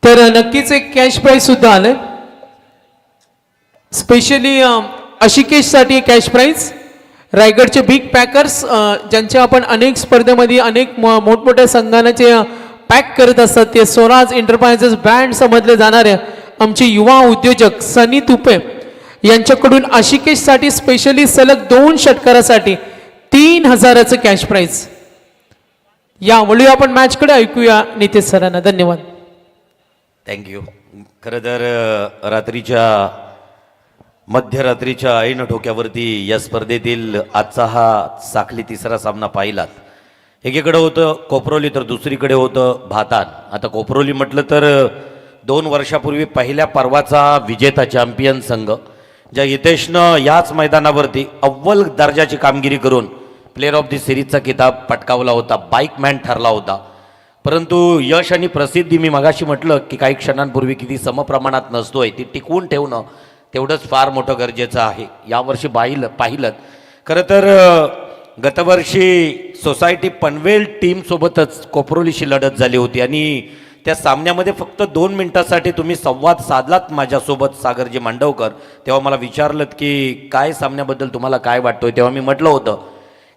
तर नक्कीच एक कॅश प्राइज सुद्धा आलंय स्पेशली अशिकेशसाठी कॅश प्राइज रायगडचे बिग पॅकर्स ज्यांच्या आपण अनेक स्पर्धेमध्ये अनेक मोठमोठ्या संघाचे पॅक करत असतात ते स्वराज एंटरप्राइजेस ब्रँड समजले जाणारे आमचे युवा उद्योजक सनी तुपे यांच्याकडून आशिकेशसाठी स्पेशली सलग 2 षटकारासाठी 3000चं कॅश प्राइज. या वळूया आपण मॅचकडे ऐकूया नितेश सरांना. धन्यवाद. थँक्यू. खरं तर रात्रीच्या मध्यरात्रीच्या ऐन ठोक्यावरती या स्पर्धेतील आजचा हा साखली तिसरा सामना पाहिलात. एकीकडे होतं कोपरोली तर दुसरीकडे होतं भातान. आता कोपरोली म्हटलं तर 2 वर्षापूर्वी पहिल्या पर्वाचा विजेता चॅम्पियन संघ ज्या हितेशनं याच मैदानावरती अव्वल दर्जाची कामगिरी करून प्लेअर ऑफ द सिरीजचा किताब पटकावला होता, बाईकमॅन ठरला होता. परंतु यश आणि प्रसिद्धी मी मगाशी म्हटलं की काही क्षणांपूर्वी किती समप्रमाणात नसतोय ती टिकवून ठेवणं तेवढंच फार मोठं गरजेचं आहे. यावर्षी पाहिलं खरं तर गतवर्षी सोसायटी पनवेल टीमसोबतच कोपरोलीशी लढत झाली होती आणि त्या सामन्यामध्ये फक्त 2 मिनिटासाठी तुम्ही संवाद साधलात माझ्यासोबत सागरजी मांडवकर. तेव्हा मला विचारलं की काय सामन्याबद्दल तुम्हाला काय वाटतोय. तेव्हा मी म्हटलं होतं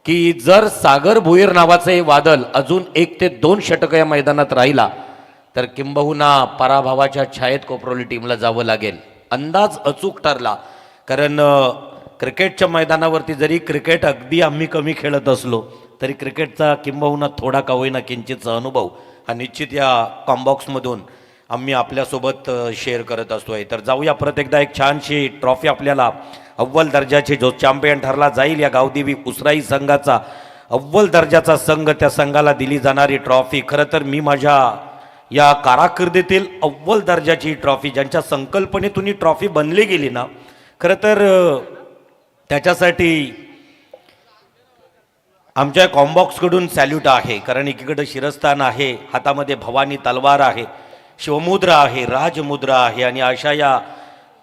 की जर सागर भुईर नावाचं हे वादळ अजून 1 ते 2 षटकं या मैदानात राहिला तर किंबहुना पराभवाच्या छायेत कोपरोली टीमला जावं लागेल. अंदाज अचूक ठरला. कारण क्रिकेटच्या मैदानावरती जरी क्रिकेट अगदी आम्ही कमी खेळत असलो तरी क्रिकेटचा किंबहुना थोडा का होईना किंचितचा अनुभव हा निश्चित या कॉम्बॉक्समधून आम्ही आपल्यासोबत शेअर करत असतोय. तर जाऊया परत एकदा एक छानशी ट्रॉफी आपल्याला अव्वल दर्जाची जो चॅम्पियन ठरला जाईल या गावदेवी उसराई संघाचा अव्वल दर्जाचा संघ त्या संघाला दिली जाणारी ट्रॉफी. खरं तर मी माझ्या या कारकिर्दीतील अव्वल दर्जाची ट्रॉफी ज्यांच्या संकल्पनेतून ही ट्रॉफी बनली गेली ना खरं तर त्याच्यासाठी आमच्या कॉम्बॉक्सकडून सॅल्यूट आहे. कारण एकीकडे शिरस्थान आहे, हातामध्ये भवानी तलवार आहे, शिवमुद्रा आहे, राजमुद्रा आहे आणि अशा या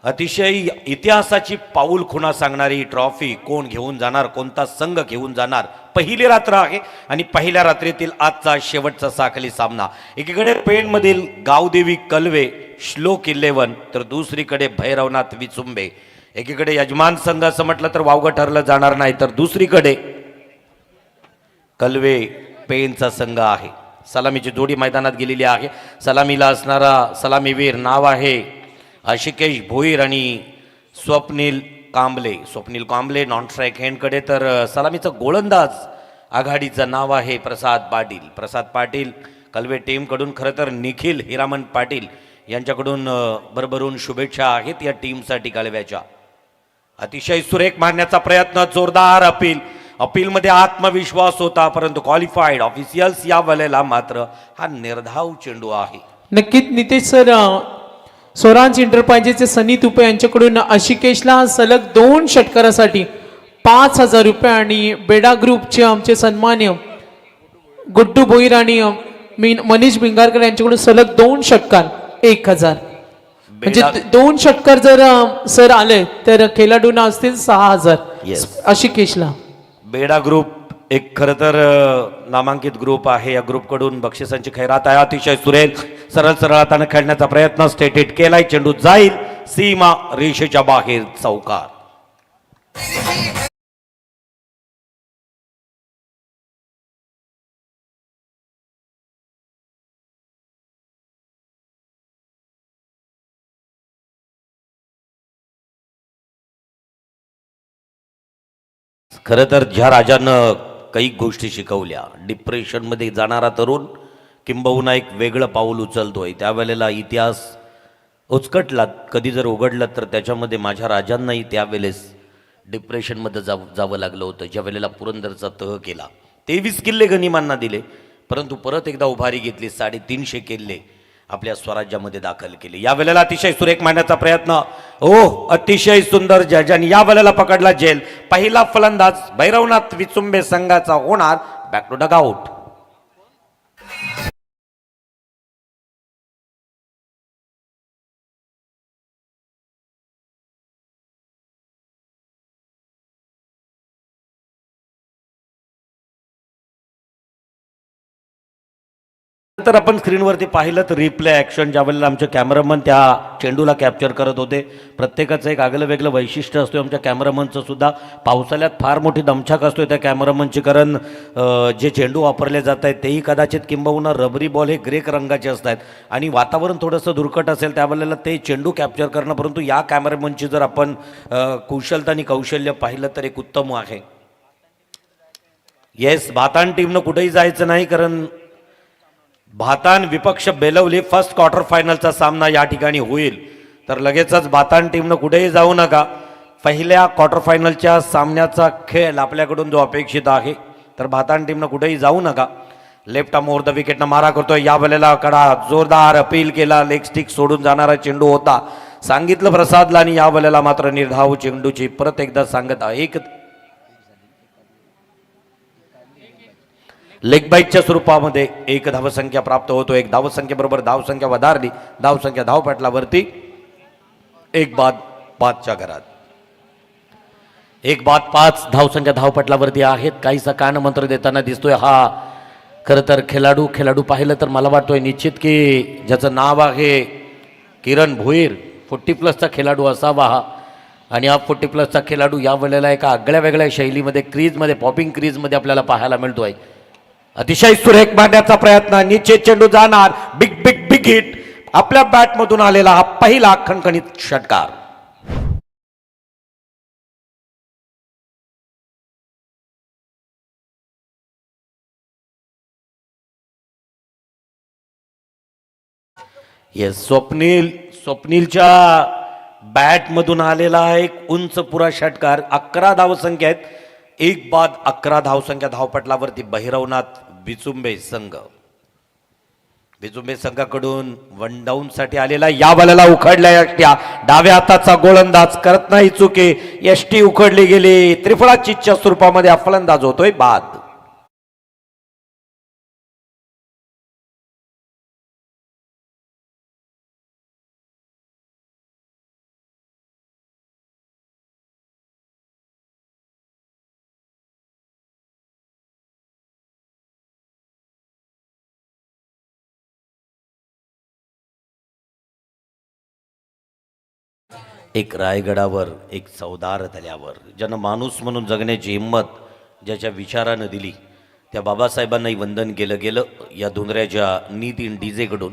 अतिशय इतिहासाची पाऊल खुणा सांगणारी ट्रॉफी कोण घेऊन जाणार, कोणता संघ घेऊन जाणार. पहिली रात्र आहे आणि पहिल्या रात्रीतील आजचा शेवटचा साखली सामना. एकीकडे पेणमधील गावदेवी कलवे श्लोक 11 तर दुसरीकडे भैरवनाथ विचुंबे. एकीकडे यजमान संघ असं म्हटलं तर वावगं ठरलं जाणार नाही तर दुसरीकडे कलवे पेणचा संघ आहे. सलामीची जोडी मैदानात गेलेली आहे. सलामीला असणारा सलामीवीर नाव आहे आशिकेश भोईर आणि स्वप्नील कांबले नॉन स्ट्राईक हँडकडे. तर सलामीचा गोलंदाज आघाडीचं नाव आहे प्रसाद पाटील कलवे टीमकडून. खरं तर निखिल हिरामन पाटील यांच्याकडून भरभरून शुभेच्छा आहेत या टीमसाठी कलव्याच्या. अतिशय सुरेख मारण्याचा प्रयत्न, जोरदार अपीलमध्ये आत्मविश्वास होता परंतु क्वालिफाईड ऑफिशियल्स या वेळेला मात्र हा निर्धाव चेंडू आहे. नक्कीच नितेश सर स्वराज एंटरप्राइजेसचे सनी तुपे यांच्याकडून आशिकेशला सलग 2 षटकारासाठी 5000 रुपये आणि बेडा ग्रुपचे आमचे सन्मान्य गुड्डू भोईर आणि मनीष भिंगारकर यांच्याकडून सलग 2 षटकार 1000. म्हणजे 2 षटकार जर सर आले तर खेळाडूंना असतील 6000 आशिकेशला. बेडा ग्रुप एक खरं तर नामांकित ग्रुप आहे. या ग्रुपकडून बक्षिसांची खैरात आहे. अतिशय सुरेख सरळ हाताने खेळण्याचा प्रयत्न स्टेट हिट केलाय. चेंडू जाईल सीमा रेषेच्या बाहेर चौकार. खरं तर ज्या राजानं काही गोष्टी शिकवल्या, डिप्रेशनमध्ये जाणारा तरुण किंबहुना एक वेगळं पाऊल उचलतोय त्यावेळेला इतिहास उचकटला कधी जर उघडला तर त्याच्यामध्ये माझ्या राजांनाही त्यावेळेस डिप्रेशनमध्ये जावं लागलं होतं. ज्या वेळेला पुरंदरचा तह केला, 23 किल्ले गनिमांना दिले परंतु परत एकदा उभारी घेतली, 350 किल्ले आपल्या स्वराज्यामध्ये दाखल केले. या वेळेला अतिशय सुरेख मांडण्याचा प्रयत्न, अतिशय सुंदर जजांनी या वेळेला पकडला जेल. पहिला फलंदाज भैरवनाथ विचुंबे संघाचा होणार बॅक टू डगआउट. तर आपण स्क्रीनवरती पाहिलं तर रिप्ले ॲक्शन ज्या वेळेला आमचे कॅमेरामन त्या चेंडूला कॅप्चर करत होते. प्रत्येकाचं एक आगलं वेगळं वैशिष्ट्य असतो. आमच्या कॅमेरामनचं सुद्धा पावसाळ्यात फार मोठी दमछाक असतो त्या कॅमेरामनची, कारण जे चेंडू वापरले जात आहेत तेही कदाचित किंबहुना रबरी बॉल हे ग्रे रंगाचे असतात आणि वातावरण थोडंसं धुरकट असेल त्यावेळेला ते चेंडू कॅप्चर करणं, परंतु या कॅमेरामनची जर आपण कुशलता आणि कौशल्य पाहिलं तर एक उत्तम आहे. येस, भातान टीमनं कुठेही जायचं नाही, कारण भातान विपक्ष बेलवली. फर्स्ट क्वार्टर फायनलचा सामना या ठिकाणी होईल, तर लगेचच भातान टीमनं कुठेही जाऊ नका. पहिल्या क्वार्टर फायनलच्या सामन्याचा खेळ आपल्याकडून जो अपेक्षित आहे, तर भातान टीमनं कुठेही जाऊ नका. लेफ्ट आर्म ओव्हर द विकेटनं मारा करतोय. या वेळेला कडा जोरदार अपील केला, लेग स्टिक सोडून जाणारा चेंडू होता सांगितलं प्रसादला, आणि या वेळेला मात्र निर्धाव चेंडूची परत एकदा सांगत एक लेग बाईटच्या स्वरूपामध्ये एक धावसंख्या प्राप्त होतो. एक धावसंख्येबरोबर धावसंख्या वधारली. धावसंख्या धावपटलावरती 1-5च्या घरात. 1-5 धावसंख्या धावपटलावरती आहेत. काहीसा कान मंत्र देताना दिसतोय हा खरं तर खेळाडू पाहिलं तर मला वाटतोय निश्चित की ज्याचं नाव आहे किरण भोईर, 40+ खेळाडू असावा हा. आणि हा 40+ खेळाडू या वेळेला एका आगळ्या वेगळ्या शैलीमध्ये क्रीजमध्ये पॉपिंग क्रीजमध्ये आपल्याला पाहायला मिळतोय. अतिशय सुरेख मारण्याचा प्रयत्न, निश्चित चेंडू जाणार. Big big big hit. आपल्या बॅटमधून आलेला हा पहिला खणखणीत षटकार. येस, स्वप्नीलच्या बॅटमधून आलेला एक उंच पुरा षटकार. 11 धावसंख्या आहेत. 1-11 धावसंख्या धावपटलावरती भैरवनाथ विचुंबे संघाकडून 1 डाऊन साठी आलेला. या बॉलला उखडल्या यष्ट्या. डाव्या हाताचा गोलंदाज करत नाही चुके. यष्टी उखडली गेली. त्रिफळा चितच्या स्वरूपामध्ये हा फलंदाज होतोय बाद. एक रायगडावर एक चवदार तल्यावर ज्यानं माणूस म्हणून जगण्याची हिंमत ज्याच्या विचारानं दिली त्या बाबासाहेबांनाही वंदन केलं गेलं या धुंदऱ्याच्या नीत इन डीजेकडून.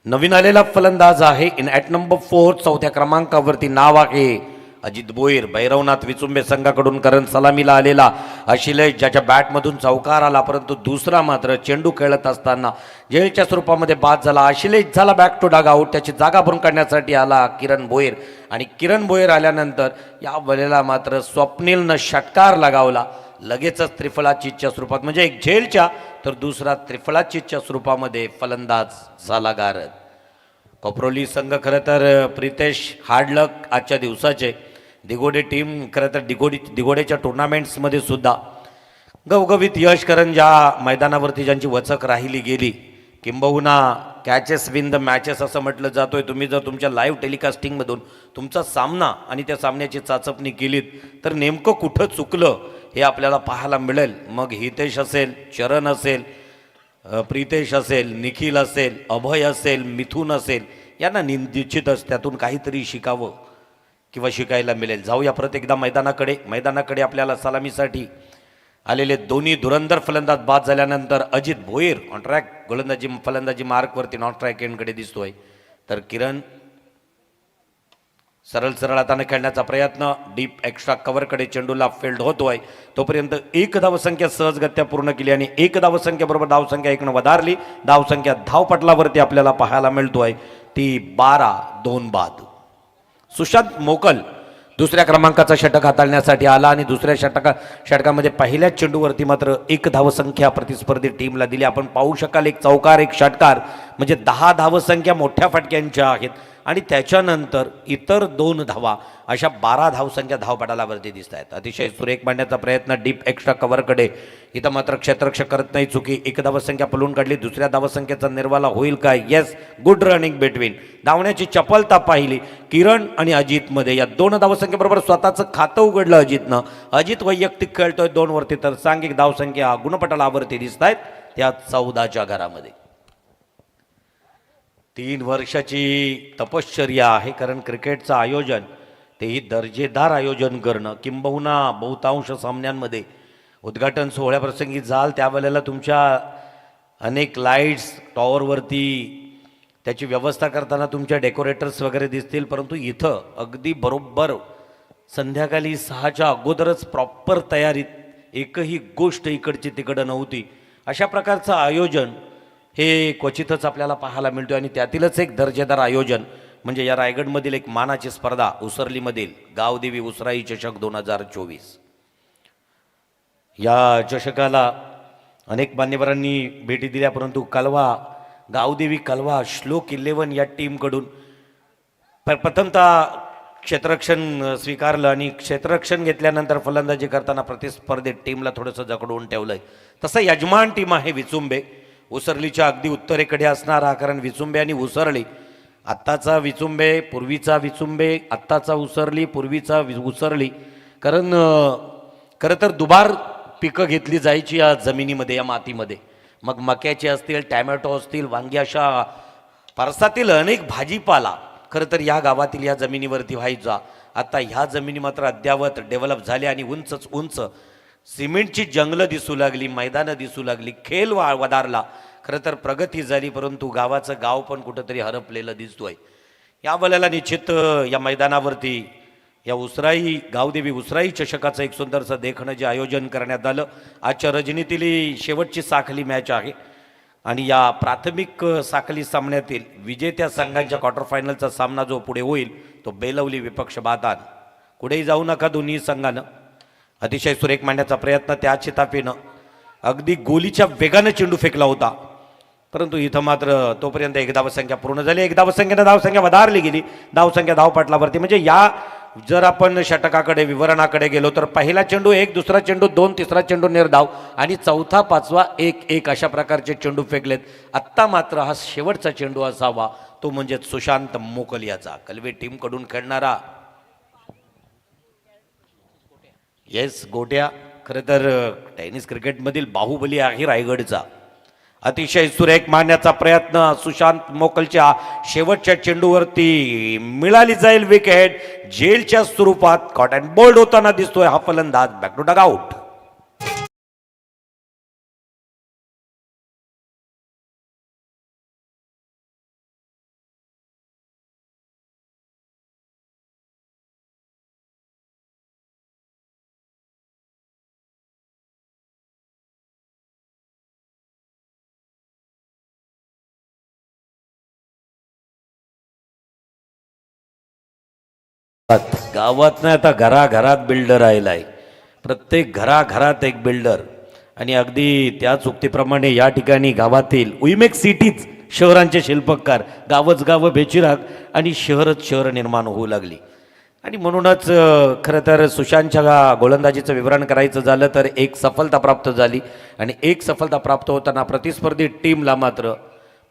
नवीन आलेला फलंदाज आहे इन ॲट नंबर 4 चौथ्या क्रमांकावरती नाव आहे अजित भोईर. भैरवनाथ विचुंबे संघाकडून कारण सलामीला आलेला अशिलेश ज्याच्या बॅटमधून चौकार आला, परंतु दुसरा मात्र चेंडू खेळत असताना जेलच्या स्वरूपामध्ये बाद झाला. अशिलेश झाला बॅक टू डग आऊट. त्याची जागा भरून काढण्यासाठी आला किरण भोईर, आणि किरण भोईर आल्यानंतर या वेळेला मात्र स्वप्नीलनं षटकार लगावला. लगेचच त्रिफळा चितच्या स्वरूपात, म्हणजे एक झेलच्या तर दुसरा त्रिफळा चितच्या स्वरूपामध्ये फलंदाज झाला गारद. कोपरोली संघ खरं तर प्रितेश हार्डलक आजच्या दिवसाचे. दिगोडे टीम खरं तर दिगोडेच्या टुर्नामेंट्समध्ये सुद्धा गवगवीत यश, कारण ज्या मैदानावरती ज्यांची वचक राहिली गेली, किंबहुना कॅचेस विन द मॅचेस असं म्हटलं जातोय. तुम्ही जर तुमच्या लाईव्ह टेलिकास्टिंगमधून तुमचा सामना आणि त्या सामन्याची चाचपणी केलीत तर नेमकं कुठं चुकलं हे आपल्याला पाहायला मिळेल. मग हितेश असेल, चरण असेल, प्रितेश असेल, निखिल असेल, अभय असेल, मिथुन असेल, यांना निश्चितच त्यातून काहीतरी शिकावं किंवा शिकायला मिळेल. जाऊया परत एकदा मैदानाकडे आपल्याला सलामीसाठी आलेले दोन्ही धुरंधर फलंदाज बाद झाल्यानंतर अजित भोईर ऑन ट्रॅक फलंदाजी मार्कवरती नॉन ट्रॅक एंडकडे दिसतोय, तर किरण सरळ हाताने खेळण्याचा प्रयत्न डीप एक्स्ट्रा कव्हरकडे चेंडूला फील्ड होतोय. तोपर्यंत 1 धावसंख्या सहजगत्या पूर्ण केली आणि 1 धावसंख्येबरोबर धावसंख्या 1 वधारली. धावसंख्या धावपटलावरती आपल्याला पाहायला मिळतोय ती 12-2 बाद. सुशांत मोकल दुसऱ्या क्रमांकाचा षटक हाताळण्यासाठी आला आणि दुसऱ्या षटकामध्ये पहिल्याच चेंडूवरती मात्र 1 धावसंख्या प्रतिस्पर्धी टीमला दिली. आपण पाहू शकाल एक चौकार एक षटकार म्हणजे 10 धावसंख्या मोठ्या फटक्यांच्या आहेत आणि त्याच्यानंतर इतर 2 धावा अशा 12 धावसंख्या धावपटालावरती दिसत आहेत. अतिशय सुरेख मांडण्याचा प्रयत्न डीप एक्स्ट्रा कव्हरकडे. इथं मात्र क्षेत्ररक्षक करत नाही चुकी. 1 धावसंख्या पलून काढली. दुसऱ्या धावसंख्येचा निर्वाला होईल का? Yes, good running between. धावण्याची चपलता पाहिली किरण आणि अजितमध्ये. या 2 धावसंख्येबरोबर स्वतःचं खातं उघडलं अजितनं. अजित वैयक्तिक खेळतोय 2 वरती, तर सांघिक धावसंख्या गुणपटालावरती दिसत आहेत त्या 14च्या घरामध्ये. 3 वर्षाची तपश्चर्या आहे, कारण क्रिकेटचं आयोजन तेही दर्जेदार आयोजन करणं, किंबहुना बहुतांश सामन्यांमध्ये उद्घाटन सोहळ्याप्रसंगी जाल त्यावेळेला तुमच्या अनेक लाईट्स टॉवरवरती त्याची व्यवस्था करताना तुमच्या डेकोरेटर्स वगैरे दिसतील, परंतु इथं अगदी बरोबर संध्याकाळी 6च्या अगोदरच प्रॉपर तयारीत एकही गोष्ट इकडची तिकडं नव्हती. अशा प्रकारचं आयोजन हे क्वचितच आपल्याला पाहायला मिळतो आणि त्यातीलच एक दर्जेदार आयोजन म्हणजे या रायगडमधील एक मानाची स्पर्धा उसरलीमधील गावदेवी उसराई चषक 2024. या चषकाला अनेक मान्यवरांनी भेटी दिल्या, परंतु कलवा गावदेवी कलवा श्लोक 11 या टीमकडून प्रथमतः क्षेत्ररक्षण स्वीकारलं आणि क्षेत्ररक्षण घेतल्यानंतर फलंदाजी करताना प्रतिस्पर्धित टीमला थोडंसं जकडवून ठेवलंय. तसं यजमान टीम आहे विचुंबे, उसरलीच्या अगदी उत्तरेकडे असणारा, कारण विचुंबे आणि उसरली, आत्ताचा विचुंबे पूर्वीचा विचुंबे, आत्ताचा उसरली पूर्वीचा उसरली, कारण खरं तर दुबार पिकं घेतली जायची या जमिनीमध्ये, या मातीमध्ये. मग मक्याचे असतील, टॅमॅटो असतील, वांगी, अशा पारसातील अनेक भाजीपाला खरं तर या गावातील या जमिनीवरती व्हायचा. आता ह्या जमिनी मात्र अद्यावत डेव्हलप झाल्या आणि उंचच उंच सिमेंटची जंगलं दिसू लागली, मैदानं दिसू लागली, खेळ वधारला. खरं तर प्रगती झाली, परंतु गावाचं गाव पण कुठंतरी हरपलेलं दिसतोय. या वेळेला निश्चित या मैदानावरती या उसराई गावदेवी उसराई चषकाचं एक सुंदरसं देखणं जे आयोजन करण्यात आलं. आजच्या रजनीतील शेवटची साखली मॅच आहे आणि या प्राथमिक साखली सामन्यातील विजेत्या संघांच्या क्वार्टर फायनलचा सामना जो पुढे होईल तो बेलवली विपक्ष बातान. कुठेही जाऊ नका दोन्ही संघानं. अतिशय सुरेख मांडण्याचा प्रयत्न त्या चितापीनं अगदी गोलीच्या वेगानं चेंडू फेकला होता, परंतु इथं मात्र तोपर्यंत एक धावसंख्या पूर्ण झाली. एक धावसंख्येनं धावसंख्या वधारली गेली, धावसंख्या धावपटलावरती. म्हणजे या जर आपण षटकाकडे विवरणाकडे गेलो तर पहिला चेंडू 1, दुसरा चेंडू 2, तिसरा चेंडू निर्धाव आणि चौथा पाचवा 1-1 अशा प्रकारचे चेंडू फेकलेत. आत्ता मात्र हा शेवटचा चेंडू असावा तो म्हणजे सुशांत मोकल याचा, कलवे टीमकडून खेळणारा. येस गोट्या खरं तर टेनिस क्रिकेटमधील बाहुबली आहे रायगडचा. अतिशय सुरेख मारण्याचा प्रयत्न सुशांत मोकलच्या शेवटच्या चेंडूवरती मिळाली जाईल विकेट. जेलच्या स्वरूपात कॉट अँड बोल्ड होताना दिसतोय हा फलंदाज. Back to dugout. गावात नाही आता घराघरात बिल्डर आलेला प्रत्येक घराघरात एक बिल्डर. आणि अगदी त्याच उक्तीप्रमाणे या ठिकाणी गावातील उइमेक सिटीज शहरांचे शिल्पकार, गावच गावं बेचिराग आणि शहरच शहर निर्माण होऊ लागली. आणि म्हणूनच खरं तर सुशांतच्या गोलंदाजीचं विवरण करायचं झालं तर एक सफलता प्राप्त झाली आणि एक सफलता प्राप्त होताना प्रतिस्पर्धी टीमला मात्र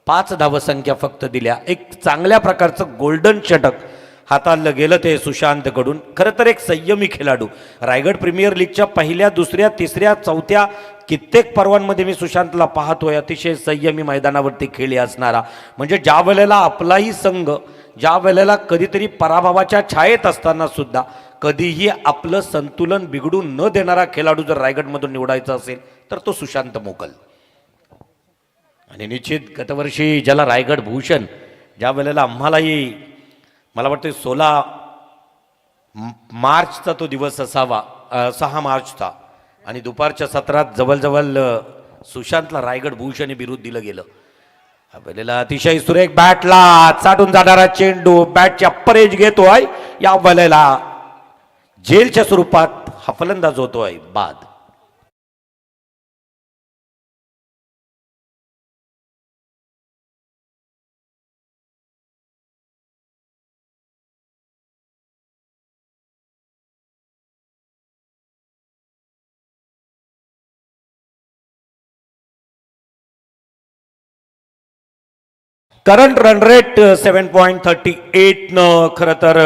5 धावसंख्या फक्त दिल्या. एक चांगल्या प्रकारचं गोल्डन षटक हाताळलं गेलं ते सुशांतकडून. खरं तर एक संयमी खेळाडू. रायगड प्रीमियर लीगच्या पहिल्या, दुसऱ्या, तिसऱ्या, चौथ्या कित्येक पर्वांमध्ये मी सुशांतला पाहतोय. अतिशय संयमी मैदानावरती खेळी असणारा. म्हणजे ज्या वेळेला आपलाही संघ ज्या वेळेला कधीतरी पराभवाच्या छायेत असताना सुद्धा कधीही आपलं संतुलन बिघडू न देणारा खेळाडू जर रायगडमधून निवडायचा असेल तर तो सुशांत मोकल. आणि निश्चित गतवर्षी ज्याला रायगड भूषण, ज्या वेळेला आम्हालाही मला वाटतं 16 मार्चचा तो दिवस असावा, 6 मार्चचा, आणि दुपारच्या सत्रात जवळजवळ सुशांतला रायगड भूषण बिरुद दिलं गेलं. वेळेला अतिशय सुरेख बॅटला चाटून जाणारा चेंडू बॅटच्या परेज घेतोय. या वेळेला जेलच्या स्वरूपात हा फलंदाज होतोय बाद. करंट रन रेट 7.38 न खरं तर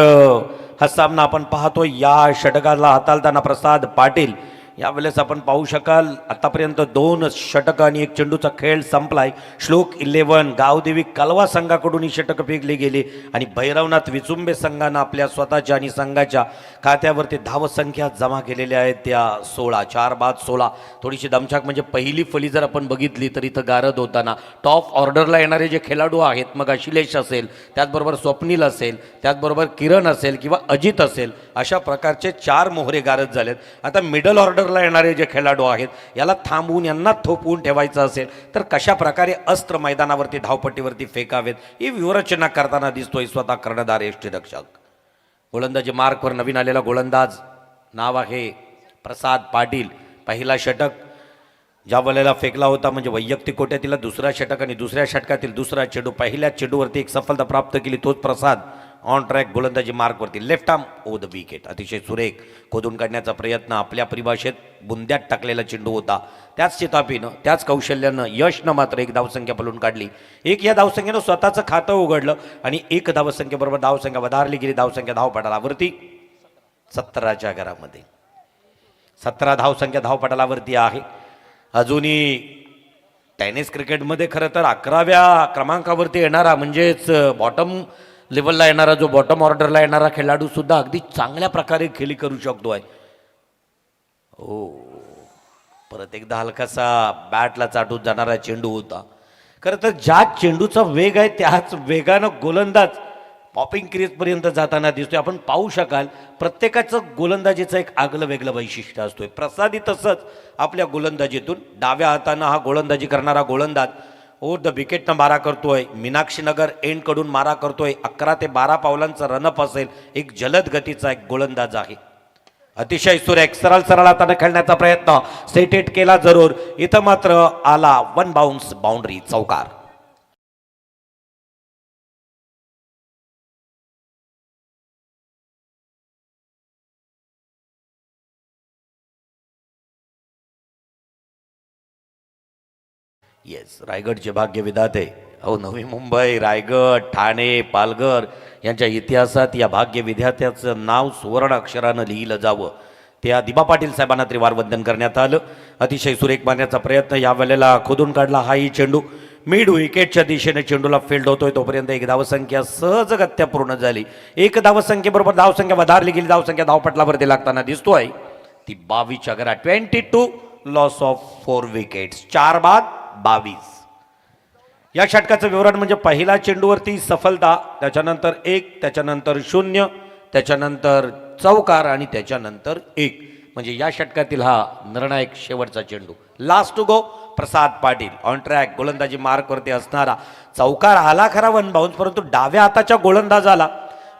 हा सामना आपण पाहतोय. या षटकाला हाताळताना प्रसाद पाटील यावेळेस आपण पाहू शकाल आतापर्यंत 2 षटक आणि 1 चेंडूचा खेळ संपलाय. श्लोक 11 गावदेवी कलवा संघाकडून ही षटक फेकली गेली आणि भैरवनाथ विचुंबे संघानं आपल्या स्वतःच्या आणि संघाच्या खात्यावरती धावसंख्या जमा केलेल्या आहेत त्या 16. 4 बाद 16. थोडीशी दमछाक म्हणजे पहिली फळी जर आपण बघितली तर इथं गारद होताना टॉप ऑर्डरला येणारे जे खेळाडू आहेत, मग अशिलेश असेल, त्याचबरोबर स्वप्नील असेल, त्याचबरोबर किरण असेल किंवा अजित असेल, अशा प्रकारचे 4 मोहरे गारद झालेत. आता मिडल ऑर्डरला येणारे जे खेळाडू आहेत याला थांबवून यांना थोपवून ठेवायचं असेल तर कशा प्रकारे अस्त्र मैदानावरती धावपट्टीवरती फेकावेत ही व्यूहरचना करताना दिसतोय स्वतः कर्णधार यष्टीरक्षक. गोलंदाजी मार्कवर नवीन आलेला गोलंदाज नाव आहे प्रसाद पाटील. पहिला षटक ज्या वेळेला फेकला होता म्हणजे वैयक्तिक कोट्यातील दुसरा षटक आणि दुसऱ्या षटकातील दुसरा चेंडू, पहिल्याच चेंडूवरती एक सफलता प्राप्त केली. तोच प्रसाद ऑन ट्रॅक गोलंदाजी मार्कवरती left arm over the wicket. अतिशय सुरेख खोदून काढण्याचा प्रयत्न, आपल्या परिभाषेत बुंद्यात टाकलेला चेंडू होता. त्याच चितापीनं त्याच कौशल्यानं यशनं मात्र 1 धावसंख्या पळून काढली. या धावसंख्येनं स्वतःचं खातं उघडलं आणि 1 धावसंख्येबरोबर धावसंख्या वधारली गेली. धावसंख्या धावपटालावरती 17च्या घरामध्ये 17 धावसंख्या धावपटालावरती आहे. अजूनही टेनिस क्रिकेटमध्ये खरं तर 11व्या क्रमांकावरती येणारा म्हणजेच बॉटम लेवलला येणारा जो बॉटम ऑर्डरला येणारा खेळाडू सुद्धा अगदी चांगल्या प्रकारे खेळी करू शकतोय. हो, परत एकदा हलकासा बॅटला चाटून जाणारा चेंडू होता. खरं तर ज्या चेंडूचा वेग आहे त्याच वेगानं गोलंदाज पॉपिंग क्रीजपर्यंत जाताना दिसतोय. आपण पाहू शकाल प्रत्येकाचं गोलंदाजीचं एक आगलं वेगळं वैशिष्ट्य असतोय. प्रसादी तसंच आपल्या गोलंदाजीतून डाव्या हातानं हा गोलंदाजी करणारा गोलंदाज ओव्हर द विकेटनं मारा करतोय. मीनाक्षीनगर एंडकडून मारा करतोय. 11 ते 12 पावलांचा रनअप असेल. एक जलद गतीचा एक गोलंदाज आहे. अतिशय सुरेख सरळ हाताने खेळण्याचा प्रयत्न सेट हिट केला जरूर. इथं मात्र आला 1 बाउन्स बाउंड्री चौकार. येस, रायगडचे भाग्य विधाते. अहो, नवी मुंबई, रायगड, ठाणे, पालघर यांच्या इतिहासात या भाग्य विधात्याचं नाव सुवर्ण अक्षरानं लिहिलं जावं त्या दिबा पाटील साहेबांना त्रिवार वंदन करण्यात आलं. अतिशय सुरेख मारण्याचा प्रयत्न या वेळेला खोदून काढला. हाही चेंडू मिड विकेटच्या दिशेने चेंडूला फील्ड होतोय. तोपर्यंत 1 धावसंख्या सहजगत्या पूर्ण झाली. 1 धावसंख्येबरोबर धावसंख्या वधारली गेली. धावसंख्या धावपटलावरती लागताना दिसतोय ती 22च्या घरात. 22 लॉस ऑफ 4 विकेट्स. 4 बाद 22. या षटकाचं विवरण म्हणजे पहिला चेंडूवरती सफलता, त्याच्यानंतर 1, त्याच्यानंतर 0, त्याच्यानंतर चौकार आणि त्याच्यानंतर 1. म्हणजे या षटकातील हा निर्णायक शेवटचा चेंडू. Last to go Prasad Patil on track गोलंदाजी मार्कवरती असणारा. चौकार आला खरा 1 बाउन्स, परंतु डाव्या हाताच्या गोलंदाजाला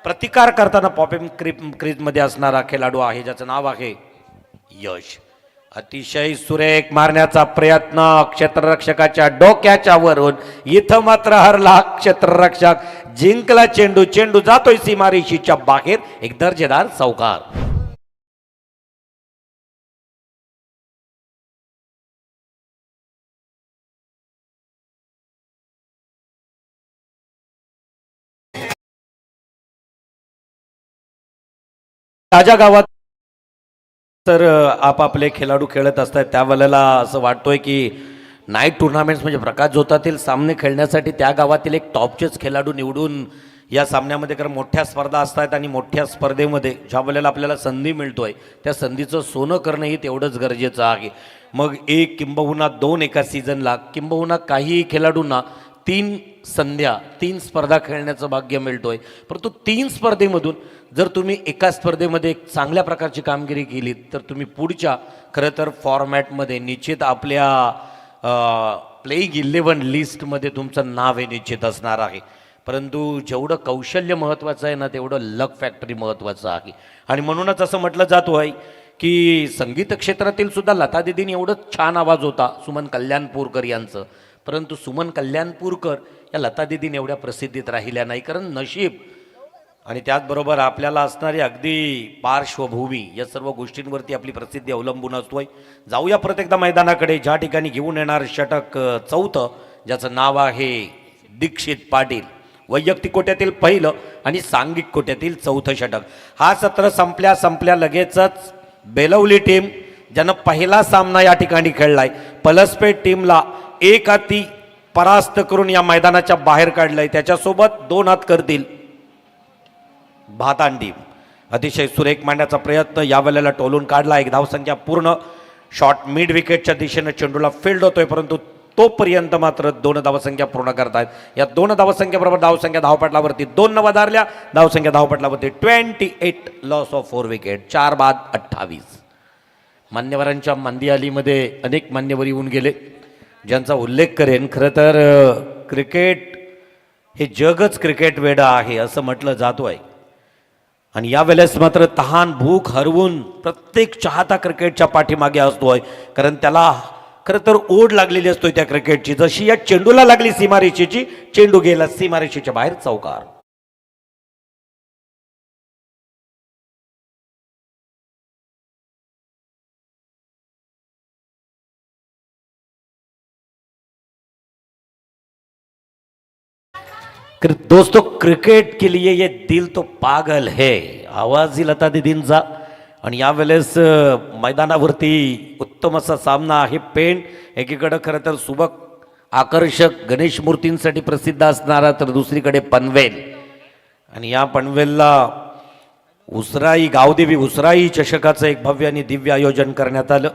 प्रतिकार करताना पॉपिंग क्रीजमध्ये असणारा खेळाडू आहे ज्याचं नाव आहे यश. अतिशय सुरेख मारण्याचा प्रयत्न क्षेत्ररक्षकाच्या डोक्याच्या वरून. इथं मात्र हरला क्षेत्ररक्षक. जिंकला चेंडू. चेंडू जातोय सीमारेषेच्या बाहेर. एक दर्जेदार चौकार. ताज्या गावात तर आपापले खेळाडू खेळत असतात त्यावेळेला असं वाटतोय की नाईट टुर्नामेंट्स म्हणजे प्रकाश झोतातील सामने खेळण्यासाठी त्या गावातील एक टॉपचेच खेळाडू निवडून या सामन्यामध्ये, कारण मोठ्या स्पर्धा असतात आणि मोठ्या स्पर्धेमध्ये ज्या वेळेला आपल्याला संधी मिळतोय त्या संधीचं सोनं करणंही तेवढंच गरजेचं आहे. मग 1 किंबहुना 2 एका सीझनला, किंबहुना काही खेळाडूंना 3 संध्या 3 स्पर्धा खेळण्याचं भाग्य मिळतोय. परंतु 3 स्पर्धेमधून जर तुम्ही एका स्पर्धेमध्ये एक चांगल्या प्रकारची कामगिरी केली तर तुम्ही पुढच्या खरं तर फॉर्मॅटमध्ये निश्चित आपल्या प्लेइंग 11 लिस्टमध्ये तुमचं नाव हे निश्चित असणार आहे. परंतु जेवढं कौशल्य महत्त्वाचं आहे ना तेवढं लक फॅक्टरी महत्त्वाचं आहे. आणि म्हणूनच असं म्हटलं जातो आहे की संगीत क्षेत्रातील सुद्धा लता दीदींनी एवढं छान आवाज होता सुमन कल्याणपूरकर यांचं, परंतु सुमन कल्याणपूरकर या लता दीदीने एवढ्या प्रसिद्धीत राहिल्या नाही. कारण नशीब आणि त्याचबरोबर आपल्याला असणारी अगदी पार्श्वभूमी या सर्व गोष्टींवरती आपली प्रसिद्धी अवलंबून असतोय. जाऊया प्रत्येकदा मैदानाकडे ज्या ठिकाणी घेऊन येणार षटक 4थं ज्याचं नाव आहे दीक्षित पाटील. वैयक्तिक कोट्यातील पहिलं आणि सांघिक कोट्यातील 4थं षटक. हा सत्र संपल्या लगेचच बेलवली टीम ज्यानं पहिला सामना या ठिकाणी खेळलाय, पलसपेठ टीमला 1-3 परास्त करून या मैदानाच्या बाहेर काढलंय. त्याच्यासोबत 2 हात करतील भातान टीम. अतिशय सुरेख मांडण्याचा प्रयत्न यावेळेला टोलून काढला. एक धावसंख्या पूर्ण. शॉट मिड विकेटच्या दिशेने चेंडूला फील्ड होतोय, परंतु तोपर्यंत मात्र 2 धावसंख्या पूर्ण करतायत. या 2 धावसंख्येबरोबर धावसंख्या धावपटलावरती 2 न वधारल्या. धावसंख्या धावपटलावरती 28 लॉस ऑफ 4 विकेट. 4 बाद 28. मान्यवरांच्या मांदी आलीमध्ये अनेक मान्यवर येऊन गेले, ज्यांचा उल्लेख करेन. खरं तर क्रिकेट हे जगच क्रिकेट वेडा आहे असं म्हटलं जातो आहे. आणि यावेळेस मात्र तहान भूक हरवून प्रत्येक चाहता क्रिकेटच्या पाठीमागे असतोय, कारण त्याला खरं तर ओढ लागलेली असतोय त्या क्रिकेटची. जशी या चेंडूला लागली सीमारेषेची, चेंडू गेला सीमारेषेच्या बाहेर, चौकार. दोस्तों, क्रिकेट के लिए ये दिल तो पागल है. आवाज ही लता दीदींचा. आणि यावेळेस मैदानावरती उत्तम असा सामना आहे. पेण एकीकडे खरं तर सुबक आकर्षक गणेश मूर्तींसाठी प्रसिद्ध असणारा, तर दुसरीकडे पनवेल. आणि या पनवेलला उसराई गावदेवी उसराई चषकाचं एक भव्य आणि दिव्य आयोजन करण्यात आलं.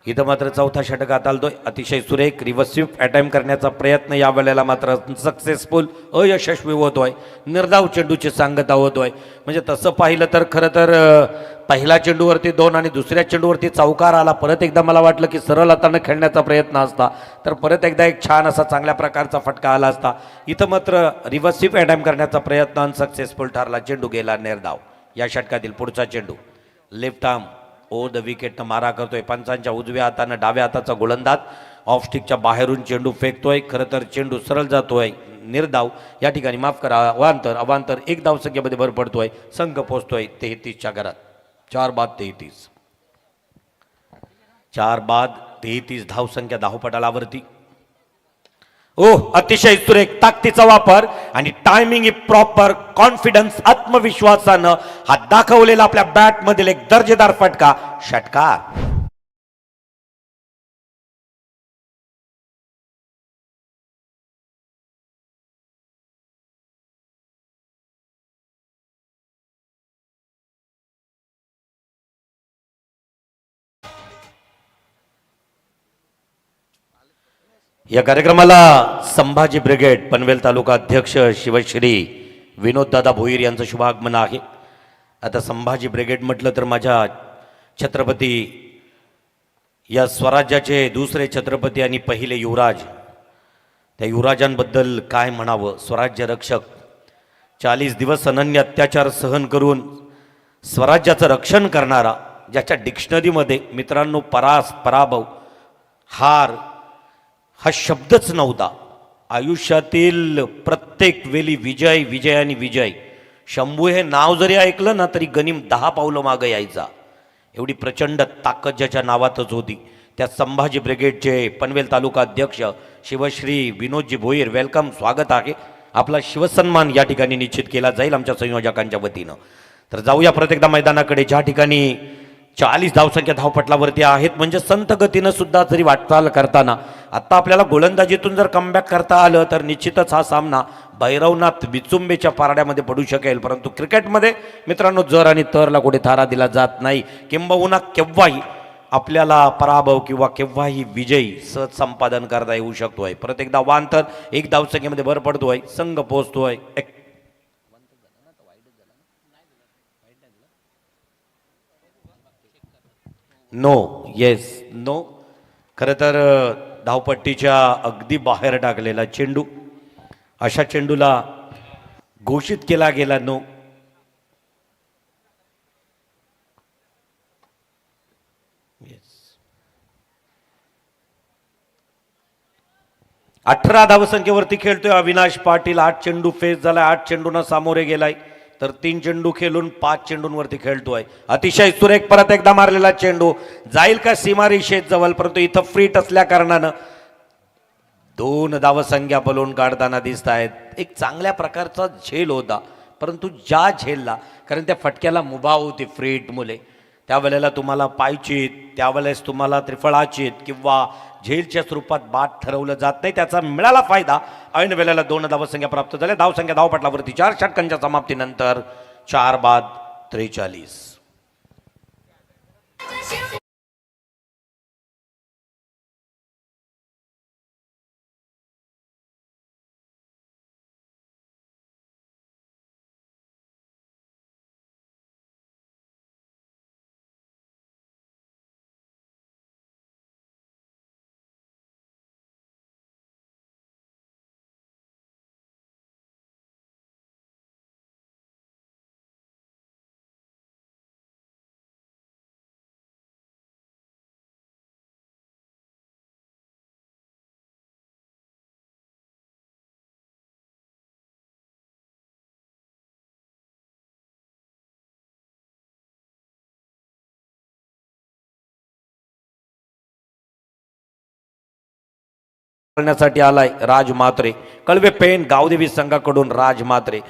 इथं मात्र चौथा षटकात आलतोय. अतिशय सुरेख रिव्हर्स स्वीप अटेम्प्ट करण्याचा प्रयत्न यावेळेला मात्र सक्सेसफुल अयशस्वी होतोय. निर्धाव चेंडूची सांगता होतोय. म्हणजे तसं पाहिलं तर खरं तर पहिल्या चेंडूवरती 2 आणि दुसऱ्या चेंडूवरती चौकार आला. परत एकदा मला वाटलं की सरळ हातानं खेळण्याचा प्रयत्न असता, तर परत एकदा एक छान असा चांगल्या प्रकारचा फटका आला असता. इथं मात्र रिव्हर्स स्वीप अटेम्प्ट करण्याचा प्रयत्न अनसक्सेसफुल ठरला. चेंडू गेला निर्धाव. या षटकातील पुढचा चेंडू लेफ्ट आर्म ओव्हर द विकेटनं मारा करतोय. पंचांच्या उजव्या हातानं डाव्या हाताचा गोलंदाज ऑफ स्टिकच्या बाहेरून चेंडू फेकतोय. खरं तर चेंडू सरळ जातोय निर्धाव. या ठिकाणी माफ करा, अवांतर 1 धावसंख्येमध्ये भर पडतोय. संघ पोहोचतोय 33च्या घरात. 4 बाद 33. 4 बाद 33 धावसंख्या धावपटालावरती. अतिशय सुरेख ताकदीचा वापर आणि टायमिंग ही प्रॉपर. कॉन्फिडन्स आत्मविश्वासानं हा दाखवलेला आपल्या बॅट मधील एक दर्जेदार फटका. षटकार. या कार्यक्रमाला संभाजी ब्रिगेड पनवेल तालुका अध्यक्ष शिवश्री विनोददादा भोईर यांचं शुभागमन आहे. आता संभाजी ब्रिगेड म्हटलं तर माझ्या छत्रपती या स्वराज्याचे दुसरे छत्रपती आणि पहिले युवराज, त्या युवराजांबद्दल काय म्हणावं. स्वराज्य रक्षक 40 दिवस अनन्य अत्याचार सहन करून स्वराज्याचं रक्षण करणारा, ज्याच्या डिक्शनरीमध्ये मित्रांनो पराभव हार हा शब्दच नव्हता. आयुष्यातील प्रत्येक वेळी विजय विजय आणि विजय. शंभू हे नाव जरी ऐकलं ना तरी गनिम 10 पावलं मागं यायचा. एवढी प्रचंड ताकद ज्याच्या नावातच होती. त्या संभाजी ब्रिगेडचे पनवेल तालुका अध्यक्ष शिवश्री विनोदजी भोईर, वेलकम, स्वागत आहे. आपला शिवसन्मान या ठिकाणी निश्चित केला जाईल आमच्या संयोजकांच्या वतीनं. तर जाऊया परत एकदा मैदानाकडे, ज्या ठिकाणी 40 धावसंख्या धावपटलावरती आहेत. म्हणजे संत गतीनं सुद्धा जरी वाटचाल करताना आता आपल्याला गोलंदाजीतून जर कमबॅक करता आलं तर निश्चितच हा सामना भैरवनाथ विचुंबेच्या पारड्यामध्ये पडू शकेल. परंतु क्रिकेटमध्ये मित्रांनो जर आणि तरला कुठे थारा दिला जात नाही. किंबहुना केव्हाही आपल्याला पराभव किंवा केव्हाही विजयी सहज संपादन करता येऊ शकतोय. परत एकदा वांतर 1 धावसंख्येमध्ये भर पडतोय. संघ पोहोचतोय नो येस नो. खरं तर धावपट्टीच्या अगदी बाहेर टाकलेला चेंडू, अशा चेंडूला घोषित केला गेला नो. येस. 18 धावसंख्येवरती खेळतोय अविनाश पाटील. 8 चेंडू फेस झालाय. 8 चेंडूंना सामोरे गेलाय. तर 3 चेंडू खेळून 5 चेंडूंवरती खेळतोय. अतिशय सुरेख परत एकदा मारलेला चेंडू जाईल का सीमारेषेत जवळ, परंतु इथं फ्रीट असल्या कारणानं 2 धावसंख्या बलून काढताना दिसत आहेत. एक चांगल्या प्रकारचा झेल होता, परंतु ज्या झेलला, कारण त्या फटक्याला मुभा होती फ्रीट मुले, त्यावेळेला तुम्हाला पायचीत, त्यावेळेस तुम्हाला त्रिफळाचीत किंवा झेलच्या स्वरूपात बाद ठरवलं जात नाही. त्याचा मिळाला फायदा. ऐन वेळेला 2 धावसंख्या प्राप्त झाल्या. धावसंख्या धावपटलावरती 4 षटकांच्या समाप्तीनंतर 4 बाद 43. करण्यासाठी आलाय राज म्हात्रे. कळवे पेन गावदेवी संघाकडून राज म्हात्रे.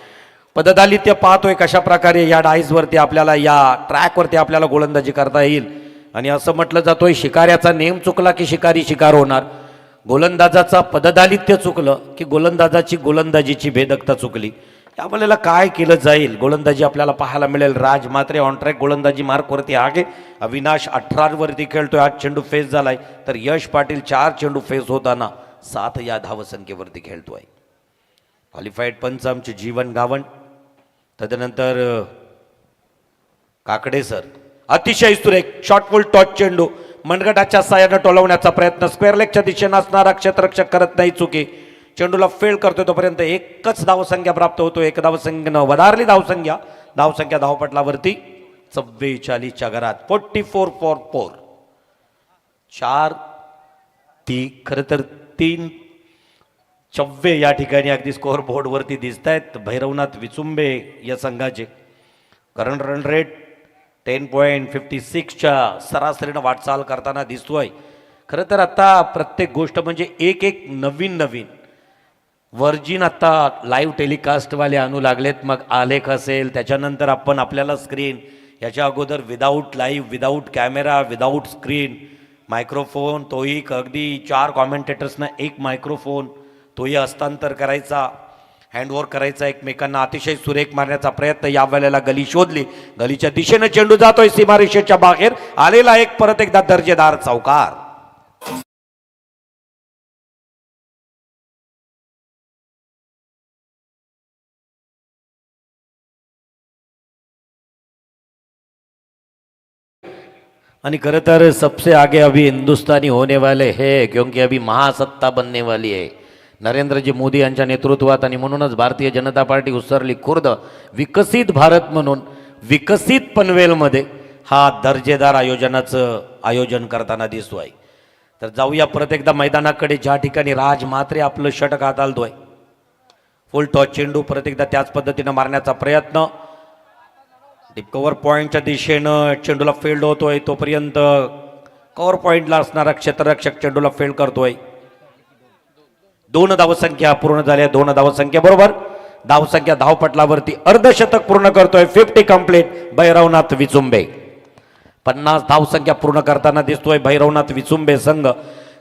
पददालित्य पाहतोय कशा प्रकारे या डाईसवरती आपल्याला, या ट्रॅकवरती आपल्याला गोलंदाजी करता येईल. आणि असं म्हटलं जातोय शिकाऱ्याचा नेम चुकला की शिकारी शिकार होणार. गोलंदाजाचा पददालित्य चुकलं की गोलंदाजाची गोलंदाजीची भेदकता चुकली. यावेळेला काय केलं जाईल? गोलंदाजी आपल्याला पाहायला मिळेल. राज म्हात्रे ऑन ट्रॅक गोलंदाजी मार्कवरती आहे. अविनाश 18 वरती खेळतोय. 8 चेंडू फेस झालाय. तर यश पाटील 4 चेंडू फेस होताना 7 या धावसंख्येवरती खेळतोय. क्वालिफाईड पंच आमचे जीवन गावण. तदनंतर काकडे सर. अतिशय सुरेख शॉर्टफुल टॉच चेंडू मनगटाच्या साह्यानं टोलवण्याचा प्रयत्न. स्क्वेअर लेगच्या दिशेनं असणारा क्षेत्ररक्षक करत नाही चुकी. चेंडूला फेल करतोय. तोपर्यंत एकच धावसंख्या प्राप्त होतो. एक धावसंख्येनं वधारली धावसंख्या. धावसंख्या धावपटलावरती 44च्या घरात. 44 फॉर 4. 4 ती खरं तर 3 चव्वे या ठिकाणी अगदी स्कोअर बोर्डवरती दिसत आहेत. भैरवनाथ विचुंबे या संघाचे. करंट रन रेट 10.56च्या सरासरीनं वाटचाल करताना दिसतोय. खरं तर आता प्रत्येक गोष्ट म्हणजे एक एक नवीन वर्जिन आता लाईव्ह टेलिकास्टवाले आणू लागलेत. मग आलेख असेल, त्याच्यानंतर आपण आपल्याला स्क्रीन, याच्या अगोदर without live, without camera, without screen, microphone तोही अगदी 4 कॉमेंटेटर्सना एक मायक्रोफोन तोही हस्तांतर करायचा, हँडओव्हर करायचा एकमेकांना. अतिशय सुरेख मारण्याचा प्रयत्न. या वेळेला गली शोधली. गलीच्या दिशेनं चेंडू जातोय सीमारेषेच्या बाहेर. आलेला एक परत एकदा दर्जेदार चौकार. आणि खरं तर सबसे आगे अभी हिंदुस्तानी होने वाले हैं, क्योंकि अभी महासत्ता बनने वाली है नरेंद्रजी मोदी यांच्या नेतृत्वात. आणि म्हणूनच भारतीय जनता पार्टी उसरली खुर्द विकसित भारत म्हणून विकसित पनवेलमध्ये हा दर्जेदार आयोजन करताना दिसतोय. तर जाऊया परत एकदा मैदानाकडे, ज्या ठिकाणी राज म्हात्रे आपलं षटक हाताळतोय. फुल टॉस चेंडू परत एकदा त्याच पद्धतीनं मारण्याचा प्रयत्न. डीप कव्हर पॉईंटच्या दिशेनं चेंडूला फेल्ड होतोय. तोपर्यंत कव्हर पॉईंटला असणारा क्षेत्ररक्षक चेंडूला फेल्ड करतोय. 2 धावसंख्या पूर्ण झाल्या. 2 धावसंख्या बरोबर धावसंख्या धावपटलावरती अर्धशतक पूर्ण करतोय. 50 कंप्लीट भैरवनाथ विचुंबे. 50 धावसंख्या पूर्ण करताना दिसतोय भैरवनाथ विचुंबे संघ.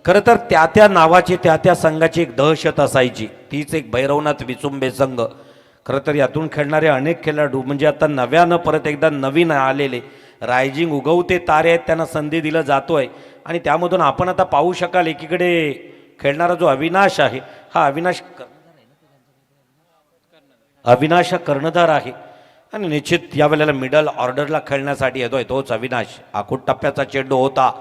खरं तर त्या नावाची त्या संघाची एक दहशत असायची. तीच एक भैरवनाथ विचुंबे संघ. खरं तर यातून खेळणारे अनेक खेळाडू म्हणजे आता नव्यानं परत एकदा नवीन आलेले रायझिंग उगवते तारे आहेत, त्यांना संधी दिलं जातोय. आणि त्यामधून आपण आता पाहू शकाल एकीकडे खेळणारा जो अविनाश आहे, हा अविनाश हा कर्णधार आहे. आणि निश्चित या वेळेला मिडल ऑर्डरला खेळण्यासाठी येतोय तोच अविनाश. आखूट टप्प्याचा चेंडू होता.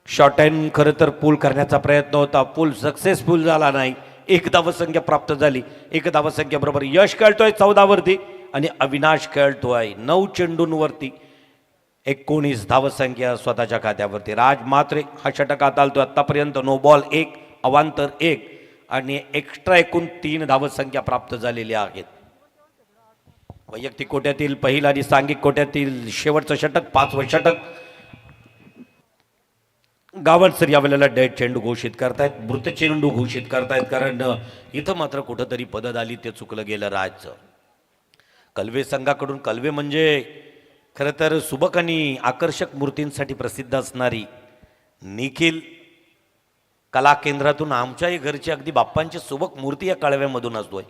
शॉर्ट एंड खरं तर पूल करण्याचा प्रयत्न होता. पूल सक्सेसफुल झाला नाही. 1 धावसंख्या प्राप्त झाली. 1 धावसंख्या बरोबर यश खेळतोय 14 वरती आणि अविनाश खेळतोय 9 चेंडूंवरती. 19 धावसंख्या स्वतःच्या खात्यावरती. राज म्हात्रे हा षटक हाताळतोय. आतापर्यंत नो बॉल 1, अवांतर 1 आणि एक्स्ट्रा एकूण 3 धावसंख्या प्राप्त झालेल्या आहेत. वैयक्तिक कोट्यातील पहिला आणि सांघिक कोट्यातील शेवटचं षटक, 5वं षटक गावणसर या वेळेला डेड चेंडू घोषित करतायत, मृत चेंडू घोषित करतायत. कारण इथं मात्र कुठंतरी पददालित्य चुकलं गेलं राजचं. कलवे संघाकडून, कलवे म्हणजे खरं तर सुबक आणि आकर्षक मूर्तींसाठी प्रसिद्ध असणारी निखिल कला केंद्रातून आमच्याही घरची अगदी बाप्पांची सुबक मूर्ती या कळव्यामधून असतोय.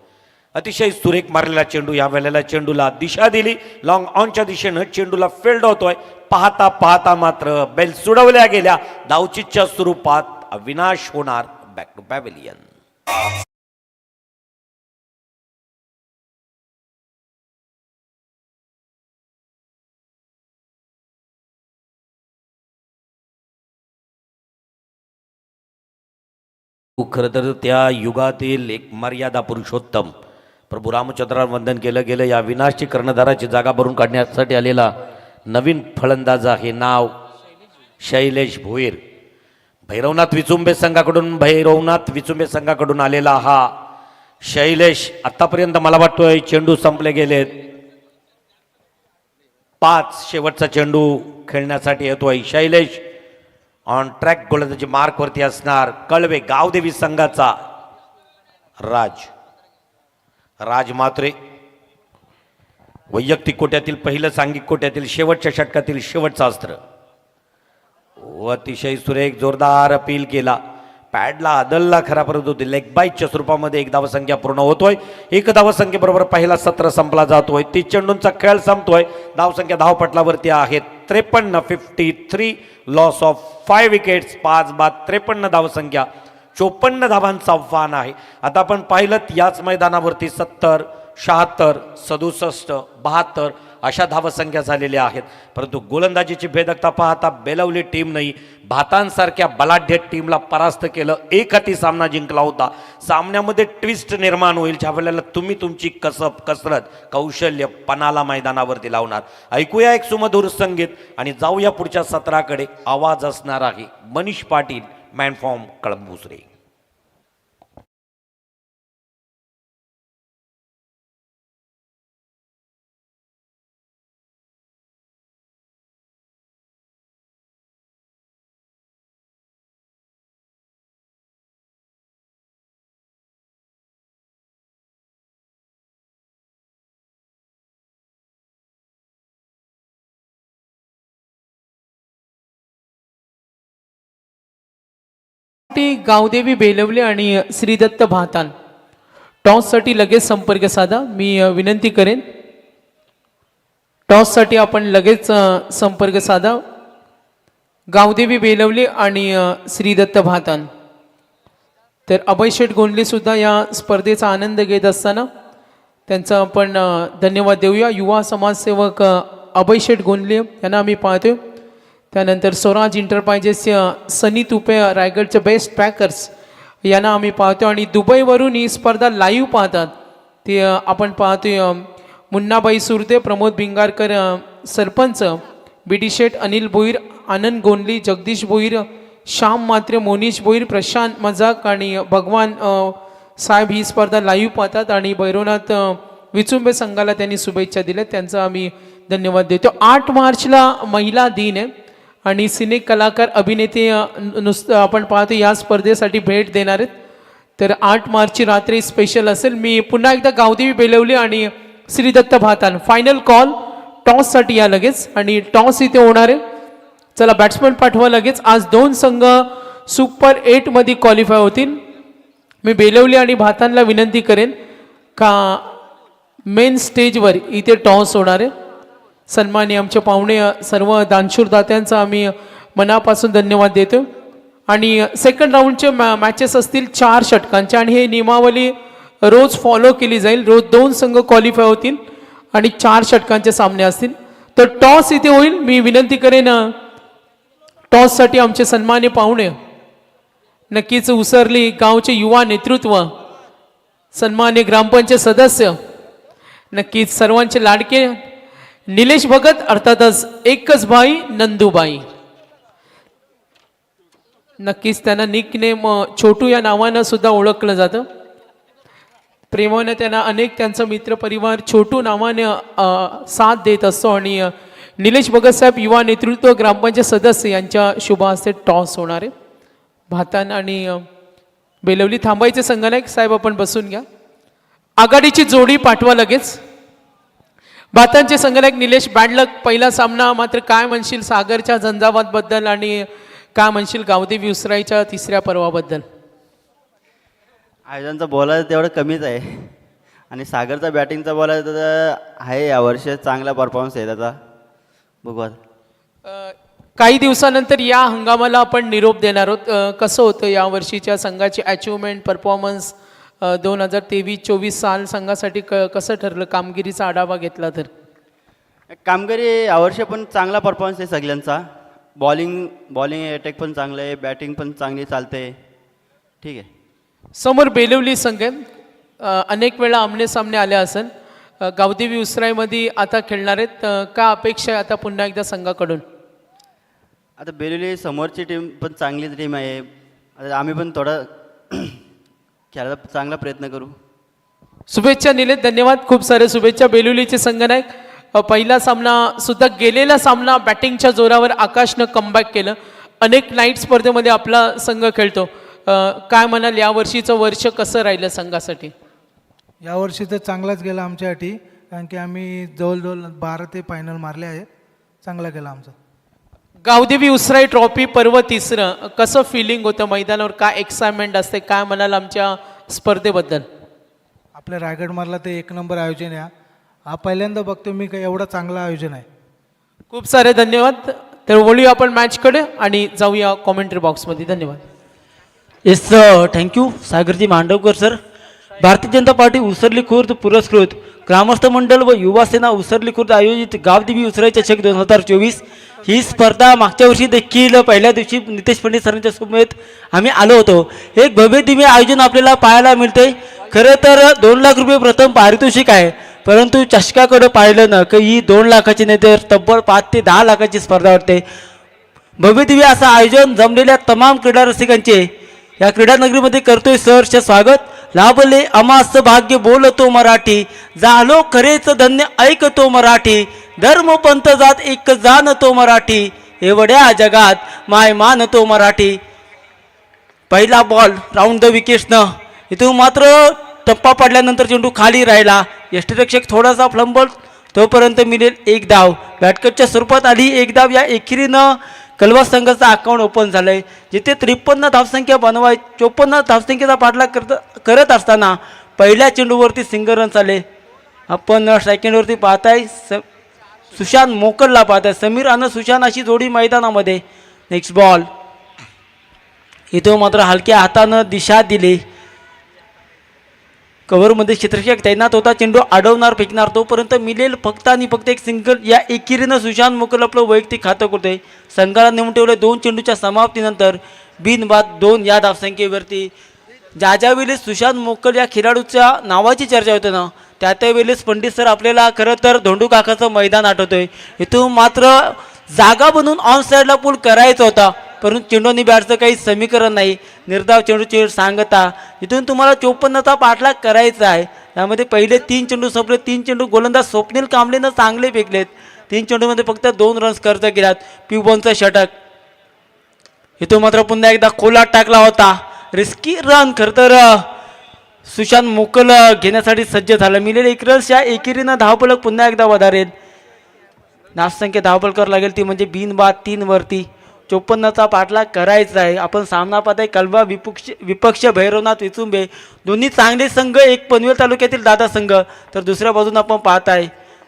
अतिशय सुरेख मारलेला चेंडू, या वेळेला चेंडूला दिशा दिली, लॉंग ऑनच्या दिशेनं चेंडूला फील्ड होतोय. पाहता पाहता मात्र बेल सुडवल्या गेल्या. धावचीच्या स्वरूपात अविनाश होणार बॅक टू पॅव्हेलियन. खरं तर त्या युगातील एक मर्यादा पुरुषोत्तम प्रभू रामचंद्रांना वंदन केलं गेलं. या विनाशची कर्णधाराची जागा भरून काढण्यासाठी आलेला नवीन फलंदाज आहे, नाव शैलेश भोईर. भैरवनाथ विचुंबे संघाकडून आलेला हा शैलेश आतापर्यंत मला वाटतोय चेंडू संपले गेलेत. 5 शेवटचा चेंडू खेळण्यासाठी येतोय शैलेश. ऑन ट्रॅक गोलंदाजी मार्कवरती असणार कळवे गावदेवी संघाचा राज मात्रे. वैयक्तिक कोट्यातील पहिलं, सांघिक कोट्यातील शेवटच्या षटकातील शेवटचा अस्त्र. अतिशय सुरेख जोरदार अपील केला, पॅडला आदलला खरा, परंतु लेग बाईटच्या स्वरूपामध्ये एक धावसंख्या पूर्ण होतोय. एक धावसंख्येबरोबर पहिला सत्र संपला जातोय. 30 चेंडूंचा खेळ संपतोय. धावसंख्या धावपटलावरती आहे 53, 53. लॉस ऑफ 5 विकेट्स, 5 बाद 53 धावसंख्या, 54 धावांचं आव्हान आहे. आता आपण पाहिलं याच मैदानावरती 70, 76, 67, 72 अशा धावसंख्या झालेल्या आहेत. परंतु गोलंदाजीची भेदकता पाहता बेलवली टीमनंही भातांसारख्या बलाढ्य टीमला परास्त केलं. एक हाती सामना जिंकला होता. सामन्यामध्ये ट्विस्ट निर्माण होईल ज्या वेळेला तुम्ही तुमची कसरत कौशल्य पणाला मैदानावरती लावणार. ऐकूया एक सुमधुर संगीत आणि जाऊया पुढच्या सत्राकडे. आवाज असणार आहे मनीष पाटील, मॅन फॉर्म कळंबुसरे. गावदेवी बेलवले आणि श्रीदत्त भातान टॉससाठी लगेच संपर्क साधा. मी विनंती करेन टॉससाठी आपण लगेच संपर्क साधा. गावदेवी बेलवले आणि श्रीदत्त भातान. तर अभय शेठ गोंडले सुद्धा या स्पर्धेचा आनंद घेत असताना त्यांचा आपण धन्यवाद देऊया. युवा समाजसेवक अभय शेठ गोंडले यांना आम्ही पाहतोय. त्यानंतर स्वराज इंटरप्राइजेस सनी तुपे, रायगडचे बेस्ट पॅकर्स यांना आम्ही पाहतो. आणि दुबईवरून ही स्पर्धा लाईव्ह पाहतात ते आपण पाहतोय मुन्नाबाई सुरते, प्रमोद भिंगारकर सरपंच, बीडी शेठ, अनिल भोईर, आनंद गोंडली, जगदीश भोईर, श्याम मात्रे, मोनीश भोईर, प्रशांत मजाक आणि भगवान साहेब ही स्पर्धा लाईव्ह पाहतात. आणि भैरवनाथ विचुंबे संघाला त्यांनी शुभेच्छा दिल्या, त्यांचा आम्ही धन्यवाद देतो. 8 मार्चला महिला दिन आहे आणि सिने कलाकार अभिनेते नुसतं आपण पाहतो या स्पर्धेसाठी भेट देणार आहेत. तर 8 मार्चची रात्री स्पेशल असेल. मी पुन्हा एकदा गावदेवी बेलवली आणि श्रीदत्त भातान फायनल कॉल टॉससाठी या लगेच. आणि टॉस इथे होणार आहे. चला बॅट्समन पाठवा लगेच. आज 2 संघ सुपर 8 मध्ये क्वालिफाय होतील. मी बेलवली आणि भातानला विनंती करेन का मेन स्टेजवर इथे टॉस होणार आहे. सन्माननीय आमचे पाहुणे सर्व दानशूर दात्यांचा आम्ही मनापासून धन्यवाद देतो. आणि सेकंड राऊंडचे मॅचेस असतील 4 षटकांचे आणि हे नियमावली रोज फॉलो केली जाईल. रोज 2 संघ क्वालिफाय होतील आणि 4 षटकांचे सामने असतील. तर टॉस इथे होईल. मी विनंती करेन टॉससाठी आमचे सन्माननीय पाहुणे नक्कीच उसरली गावचे युवा नेतृत्व, सन्माननीय ग्रामपंचायत सदस्य, नक्कीच सर्वांचे लाडके निलेश भगत, अर्थातच एकच बाई नंदूबाई. नक्कीच त्यांना निकनेम छोटू या नावानं सुद्धा ओळखलं जातं. प्रेमाने त्यांना अनेक त्यांचा मित्रपरिवार छोटू नावाने साथ देत असतो. आणि निलेश भगत साहेब युवा नेतृत्व ग्रामपंचायत सदस्य यांच्या शुभ हस्ते टॉस होणार आहे. भातान आणि बेलवली थांबायचे संघनायक साहेब आपण बसून घ्या. आघाडीची जोडी पाठवा लगेच. भातांचे संघटक निलेश बॅडलक, पहिला सामना मात्र काय म्हणशील सागरच्या झंझावातबद्दल आणि काय म्हणशील गावदेवी उसराईच्या तिसऱ्या पर्वाबद्दल? आयोजनचं बोलायचं तेवढं कमीच आहे आणि सागरचा बॅटिंगचा बोलायचं तर आहे, यावर्षी चांगला परफॉर्मन्स आहे त्याचा. बघू आता. काही दिवसानंतर या हंगामाला आपण निरोप देणार आहोत. कसं होतं यावर्षीच्या संघाची अचिव्हमेंट परफॉर्मन्स 2023-24 साल संघासाठी कसं ठरलं कामगिरीचा आढावा घेतला तर? कामगिरी यावर्षी पण चांगला परफॉर्मन्स आहे सगळ्यांचा. बॉलिंग अटॅक पण चांगलं आहे, बॅटिंग पण चांगली चालते. ठीक आहे. समोर बेलवली संघ आहे. अनेक वेळा आमने सामने आले असेल. गावदेवी उसराईमध्ये आता खेळणार आहेत. का अपेक्षा आहे आता पुन्हा एकदा संघाकडून? आता बेलुली समोरची टीम पण चांगलीच टीम आहे. आता आम्ही पण थोडा खेळायला चांगला प्रयत्न करू. शुभेच्छा निलेश, धन्यवाद. खूप सारे शुभेच्छा. बेलुलीचे संघनायक पहिला सामना सुद्धा गेलेला सामना बॅटिंगच्या जोरावर आकाशनं कमबॅक केलं. अनेक नाईट स्पर्धेमध्ये आपला संघ खेळतो. काय म्हणाल यावर्षीचं वर्ष कसं राहिलं संघासाठी? यावर्षी तर चांगलाच गेला आमच्यासाठी, कारण की आम्ही जवळजवळ 12 ते फायनल मारले आहेत. चांगला गेला आमचा. गावदेवी उसराई ट्रॉफी पर्व तिसरं कसं फिलिंग होतं मैदानावर? काय एक्साइटमेंट असते? काय म्हणाल आमच्या स्पर्धेबद्दल? आपल्या रायगडमधला ते एक नंबर आयोजन आहे. हा पहिल्यांदा बघतो मी काही एवढं चांगलं आयोजन आहे. खूप सारे धन्यवाद. तर वळूया आपण मॅचकडे आणि जाऊया कॉमेंट्री बॉक्समध्ये. धन्यवाद. येस थँक्यू सागरजी मांडवकर सर. भारतीय जनता पार्टी उसरली खुर्द पुरस्कृत ग्रामस्थ मंडळ व युवा सेना उसरली खुर्द आयोजित गावदेवी उसराई चषक 2024 ही स्पर्धा मागच्या वर्षी देखील पहिल्या दिवशी नितेश पंडित सरांच्या सोबत आम्ही आलो होतो. एक भव्य दिव्य आयोजन आपल्याला पाहायला मिळते. खरं तर 2 लाख रुपये प्रथम पारितोषिक आहे, परंतु चषकाकडे पाहिलं ना की ही 2 लाखाची नाही तर तब्बल 5 ते 10 लाखाची स्पर्धा वाटते. भव्य दिव्य असं आयोजन जमलेल्या तमाम क्रीडा रसिकांचे या क्रीडा नगरीमध्ये करतोय सहर्ष स्वागत. लाभले अमास भाग्य बोलतो मराठी, झालो खरेच धन्य ऐकतो मराठी, धर्म पंथ जात एक जाणतो मराठी, एवढ्या जगात माय मानतो मराठी. पहिला बॉल राऊंड द विकेट्सनं इथून मात्र टप्पा पडल्यानंतर चेंडू खाली राहिला. यष्टीरक्षक थोडासा फ्लंबल, तोपर्यंत मिळेल 1 धाव. बॅटकटच्या स्वरूपात आली 1 धाव. या एकेरीनं कलवा संघाचं अकाउंट ओपन झालंय, जिथे 53 धावसंख्या 54 धावसंख्येचा पाठलाग करत असताना पहिल्या चेंडूवरती सिंगल रन्स आले. आपण सेकंडवरती पाहताय सुशांत मोकलला पाहताय. समीर आणि सुशांत अशी जोडी मैदानामध्ये. नेक्स्ट बॉल इथं मात्र हलक्या हातानं दिशा दिली. कव्हरमध्ये क्षेत्ररक्षक तैनात होता. चेंडू अडवणार फेकणार, तोपर्यंत मिळेल फक्त आणि फक्त एक सिंगल. या एकेरीनं सुशांत मोकल आपलं वैयक्तिक खातं करतोय. संघाला नेऊन ठेवलं 2 चेंडूच्या समाप्तीनंतर बिनबाद 2 या धावसंख्येवरती. ज्या वेळेस सुशांत मोकल या खेळाडूच्या नावाची चर्चा होते ना, त्या वेळेस पंडित सर आपल्याला खरं तर धोंडू काकाचं मैदान आठवतोय. इथून मात्र जागा बनवून ऑन साईडला पूल करायचा होता, परंतु चेंडू आणि बॅटचं काही समीकरण नाही. निर्धाव चेंडूची सांगता. इथून तुम्हाला 54चा पाठलाग करायचा आहे. त्यामध्ये पहिले 3 चेंडू संपले. 3 चेंडू गोलंदाज स्वप्नील कांबळेनं चांगले फेकलेत. 3 चेंडूमध्ये फक्त 2 रन्स खर्च केल्यात. पिवबॉनचं षटक. इथून मात्र पुन्हा एकदा खोलात टाकला होता. रिस्की रन खरं तर सुशांत मोकल घेण्यासाठी सज्ज झाला. मिळेल 1 रन्स. या एकेरीनं धावफलक पुन्हा एकदा वधारेल. धावसंख्या धावफलकावर लागेल ती म्हणजे बिनबाद 3 वरती. 54चा पाठलाग करायचा आहे. आपण सामना पाहताय कलवा विपक्ष भैरवनाथ विचुंबे, दोन्ही चांगले संघ. एक पनवेल तालुक्यातील दादा संघ, तर दुसऱ्या बाजून आपण पाहताय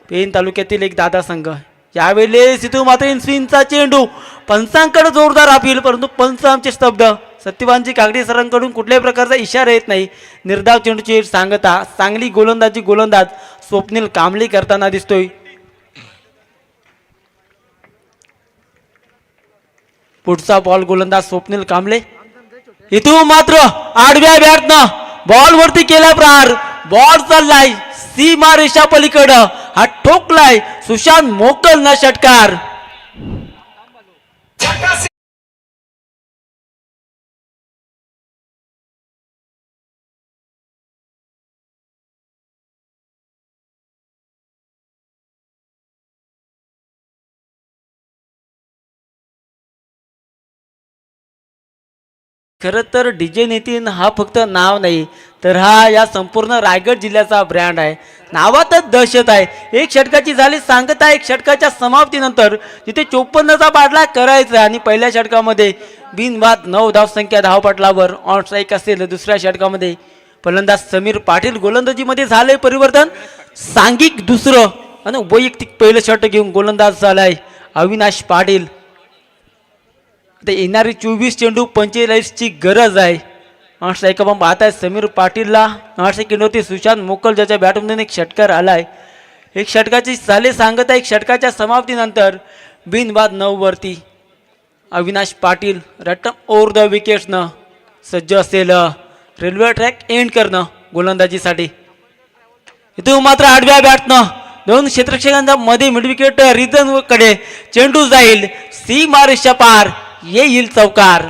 पेन तालुक्यातील एक दादा संघ. यावेळेस इथून मात्र इन्स्विनचा चेंडू पंचांकडे जोरदार अपील, परंतु पंच आमचे स्तब्ध. सत्यवानजी कागडे सरांकडून कुठल्याही प्रकारचा इशारा येत नाही. निर्धाव चेंडूची सांगता. चांगली गोलंदाज स्वप्नील कांबळे करताना दिसतोय. पुढचा बॉल गोलंदाज स्वप्नील कांबळे. इथून मात्र आडव्या बॅटनं बॉल वरती केला प्रहार. बॉल चाललाय सीमा रेषा पलीकडं. हा ठोकलाय सुशांत मोकल न षटकार. खरं तर DJ नितीन हा फक्त नाव नाही, तर हा या संपूर्ण रायगड जिल्ह्याचा ब्रँड आहे. नावातच दहशत आहे. एक षटकाची झाली सांगता, एक षटकाच्या समाप्तीनंतर जिथे 54चा पाठलाग करायचा आणि पहिल्या षटकामध्ये बिनबाद 9 धावसंख्या धावपटलावर ऑन स्ट्राईक असेल. दुसऱ्या षटकामध्ये फलंदाज समीर पाटील गोलंदाजीमध्ये झाले परिवर्तन. सांघिक दुसरं आणि वैयक्तिक पहिलं षटक घेऊन गोलंदाज झालाय अविनाश पाटील. आता येणारी 24 चेंडू 45ची गरज आहे. स्ट्राईक आपण पाहताय समीर पाटीलला 8 सेकंडवरती सुशांत मोकल ज्याच्या बॅटमधून एक षटकार आलाय. एक षटकाची झाले सांगता, एक षटकाच्या समाप्तीनंतर बिनबाद 9 वरती अविनाश पाटील रट्टम ओव्हर द विकेट्सनं सज्ज असेल रेल्वे ट्रॅक एंड करणं गोलंदाजीसाठी. इथून मात्र आडव्या बॅटनं 2 क्षेत्ररक्षकांच्या मध्ये मिड विकेट रिजन कडे चेंडू जाईल. सीमारेषा पार येईल चौकार.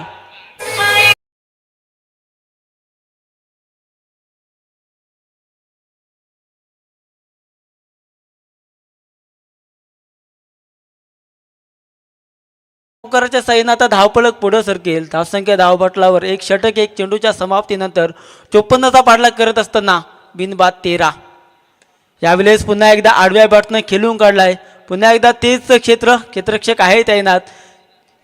चौकाराच्या साईनं आता धावपळक पुढे सरकेल. धावसंख्या धावपटलावर एक षटक एक चेंडूच्या समाप्तीनंतर 54चा पाठलाग करत असताना बिनबाद 13. यावेळेस पुन्हा एकदा आडव्या बॅटनं खेळून काढलाय. पुन्हा एकदा तेच क्षेत्ररक्षक आहे तैनात.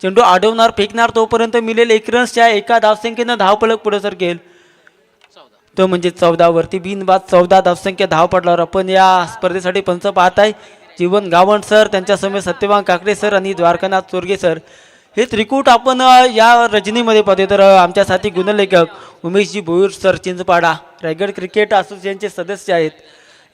चेंडू अडवणार फेकणार तोपर्यंत मिळेल 1 रन्सच्या एका धावसंख्येनं धावपळक पुढे सरकेल. तो म्हणजे 14 वरती बिनबाद 14 धावसंख्या धावपटलावर. आपण या स्पर्धेसाठी पंच पाहताय जीवन गावण सर, त्यांच्या समोर सत्यवान काकडे सर आणि द्वारकानाथ चोरगे सर. हे त्रिकूट आपण या रजनीमध्ये पाहतोय. तर आमच्या साथी गुणलेखक उमेशजी भोईर सर चिंचपाडा रायगड क्रिकेट असोसिएशनचे सदस्य आहेत.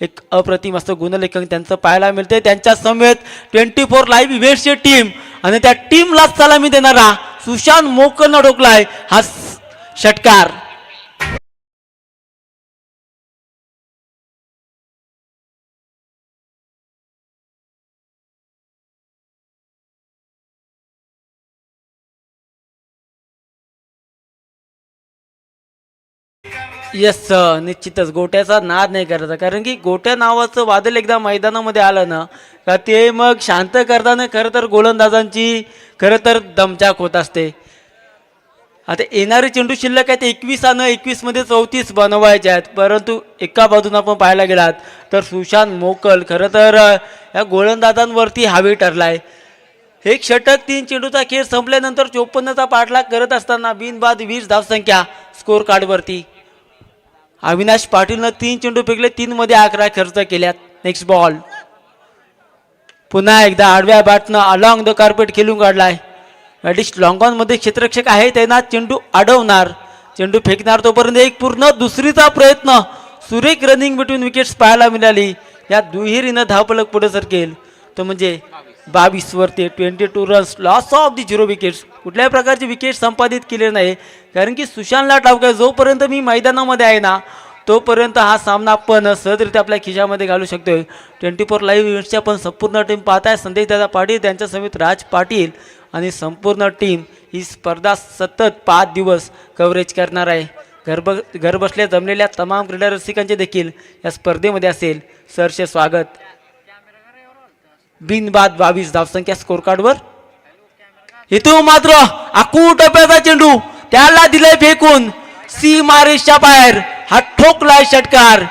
एक अप्रतिम असं गुणलेखन त्यांचं पाहायला मिळते. त्यांच्या समेत 24 लाईव्ह इव्हेंट्सची टीम आणि त्या टीमला सलामी देणारा सुशांत मोकलनं डोकलाय हा षटकार. यस निश्चितच गोट्याचा नाद नाही करायचा. कारण की गोट्या नावाचं वादळ एकदा मैदानामध्ये आलं ना का ते मग शांत करताना खरं तर गोलंदाजांची खरं तर दमछाक होत असते. आता येणारे चेंडू शिल्लक आहेत 21 आणि 21 मध्ये 34 बनवायचे आहेत. परंतु एका बाजून आपण पाहायला गेलात तर सुशांत मोकल खरं तर या गोलंदाजांवरती हावी ठरलाय. एक षटक 3 चेंडूचा खेळ संपल्यानंतर 54चा पाठलाग करत असताना बिनबाद 20 धावसंख्या स्कोर कार्डवरती. अविनाश पाटीलनं 3 चेंडू फेकले, 3 मध्ये 11 खर्च केल्यात. नेक्स्ट बॉल पुन्हा एकदा आडव्या बॅटनं अलॉंग द कार्पेट खेळून काढलाय. ॲडिश लॉंगॉन मध्ये क्षेत्ररक्षक आहे त्यांना चेंडू अडवणार, चेंडू फेकणार तोपर्यंत एक पूर्ण दुसरीचा प्रयत्न. सुरेख रनिंग बिटवीन विकेट्स पाहायला मिळाली. या दुहेरीनं धावपळक पुढे सरकेल. तो म्हणजे 22 वरती 22 runs loss of the 0 wickets. कुठल्याही प्रकारचे विकेट संपादित केले नाही. कारण की सुशांतला ठाऊक आहे जोपर्यंत मी मैदानामध्ये आहे ना तोपर्यंत हा सामना आपण सहजरित्या आपल्या खिशामध्ये घालू शकतोय. 24 लाईव्ह इव्हेंट्सची आपण संपूर्ण टीम पाहताय. संदेश दादा पाटील त्यांच्या समेत राज पाटील आणि संपूर्ण टीम ही स्पर्धा सतत 5 दिवस कव्हरेज करणार आहे. घर बसल्या जमलेल्या तमाम क्रीडा रसिकांचे देखील या स्पर्धेमध्ये असेल सरचे स्वागत. बिनबाद 22 धावसंख्या स्कोर कार्डवर. इथून मात्र आखू टप्प्याचा चेंडू त्याला दिलाय फेकून सीमारेषच्या बाहेर. हा ठोकलाय षटकार.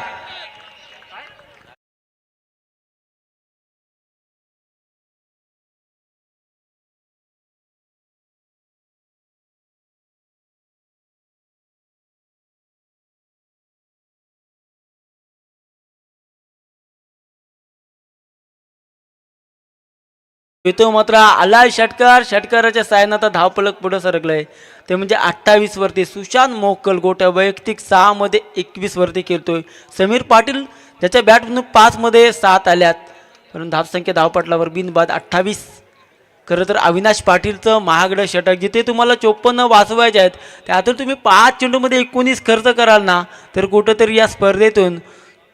इथं मात्र आलाय षटकार. षटकाराच्या साहाय्यानं आता धावपळक पुढे सरकलंय. ते म्हणजे 28 वरती सुशांत मोकल गोट्या वैयक्तिक 6 मध्ये 21 वरती खेळतोय. समीर पाटील ज्याच्या बॅटमधून 5 मध्ये 7 आल्यात. परंतु धावसंख्या धावपटलावर बिनबाद 28. खरं तर अविनाश पाटीलचं महागडं षटक जिथे तुम्हाला 54 वाचवायचे आहेत त्यातून तुम्ही 5 चेंडूमध्ये 19 खर्च कराल ना तर कुठंतरी या स्पर्धेतून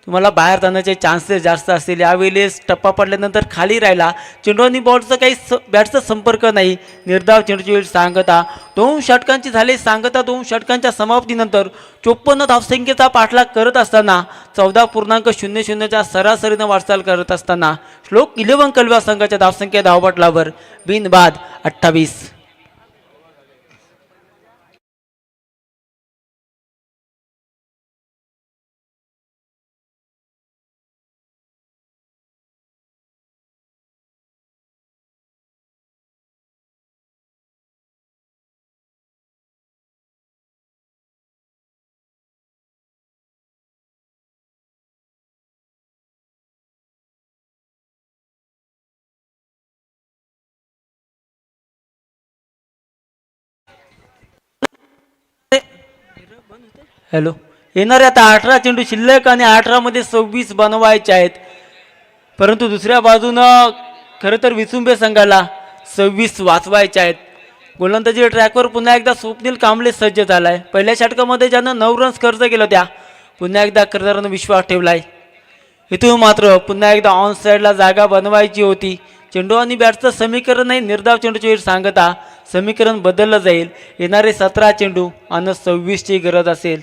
तुम्हाला बाहेर जाण्याचे चान्सेस जास्त असतील. यावेळेस टप्पा पडल्यानंतर खाली राहिला चेंडू आणि बॉलचा काही बॅटचा संपर्क नाही. निर्धाव चेंडूची वेळ सांगता 2 षटकांची झाली सांगता. 2 षटकांच्या समाप्तीनंतर 54 धावसंख्येचा पाठलाग करत असताना 14.00च्या सरासरीनं वाटचाल करत असताना श्लोक 11 कलव्या संघाच्या धावसंख्या धावपटलावर बिनबाद 28. हॅलो, येणारे आता 18 चेंडू शिल्लक आणि 18 मध्ये 26 बनवायचे आहेत. परंतु दुसऱ्या बाजूनं खरं तर विचुंबे संघाला 26 वाचवायचे आहेत. गोलंदाजी ट्रॅकवर पुन्हा एकदा स्वप्नील कांबळे सज्ज झालाय. पहिल्या षटकामध्ये ज्यानं 9 रन्स खर्च केलं त्या पुन्हा एकदा कर्णधारानं विश्वास ठेवलाय. इथून मात्र पुन्हा एकदा ऑन साईडला जागा बनवायची होती. चेंडू आणि बॅटचं समीकरण नाही, निर्धाव चेंडूची वेळ सांगता समीकरण बदललं जाईल. येणारे 17 चेंडू आणि 26ची गरज असेल.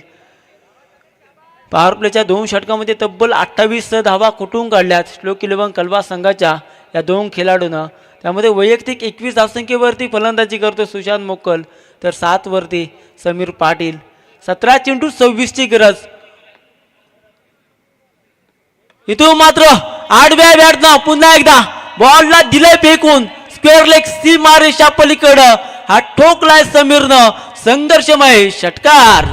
पॉवर प्लेच्या 2 षटकामध्ये तब्बल 28 धावा कुठून काढल्यात श्लोक 11 कलवा संघाच्या या 2 खेळाडूंना. त्यामध्ये वैयक्तिक 21 धावसंख्येवरती फलंदाजी करतो सुशांत मोकल, तर 7 वरती समीर पाटील. 17 चेंडू 26ची गरज. इथून मात्र आडव्या बॅटनं पुन्हा एकदा बॉलला दिलंय फेकून स्क्वेअर लेग सीमा रेषा पलीकडं हा ठोकलाय समीरनं. संघर्षमय षटकार.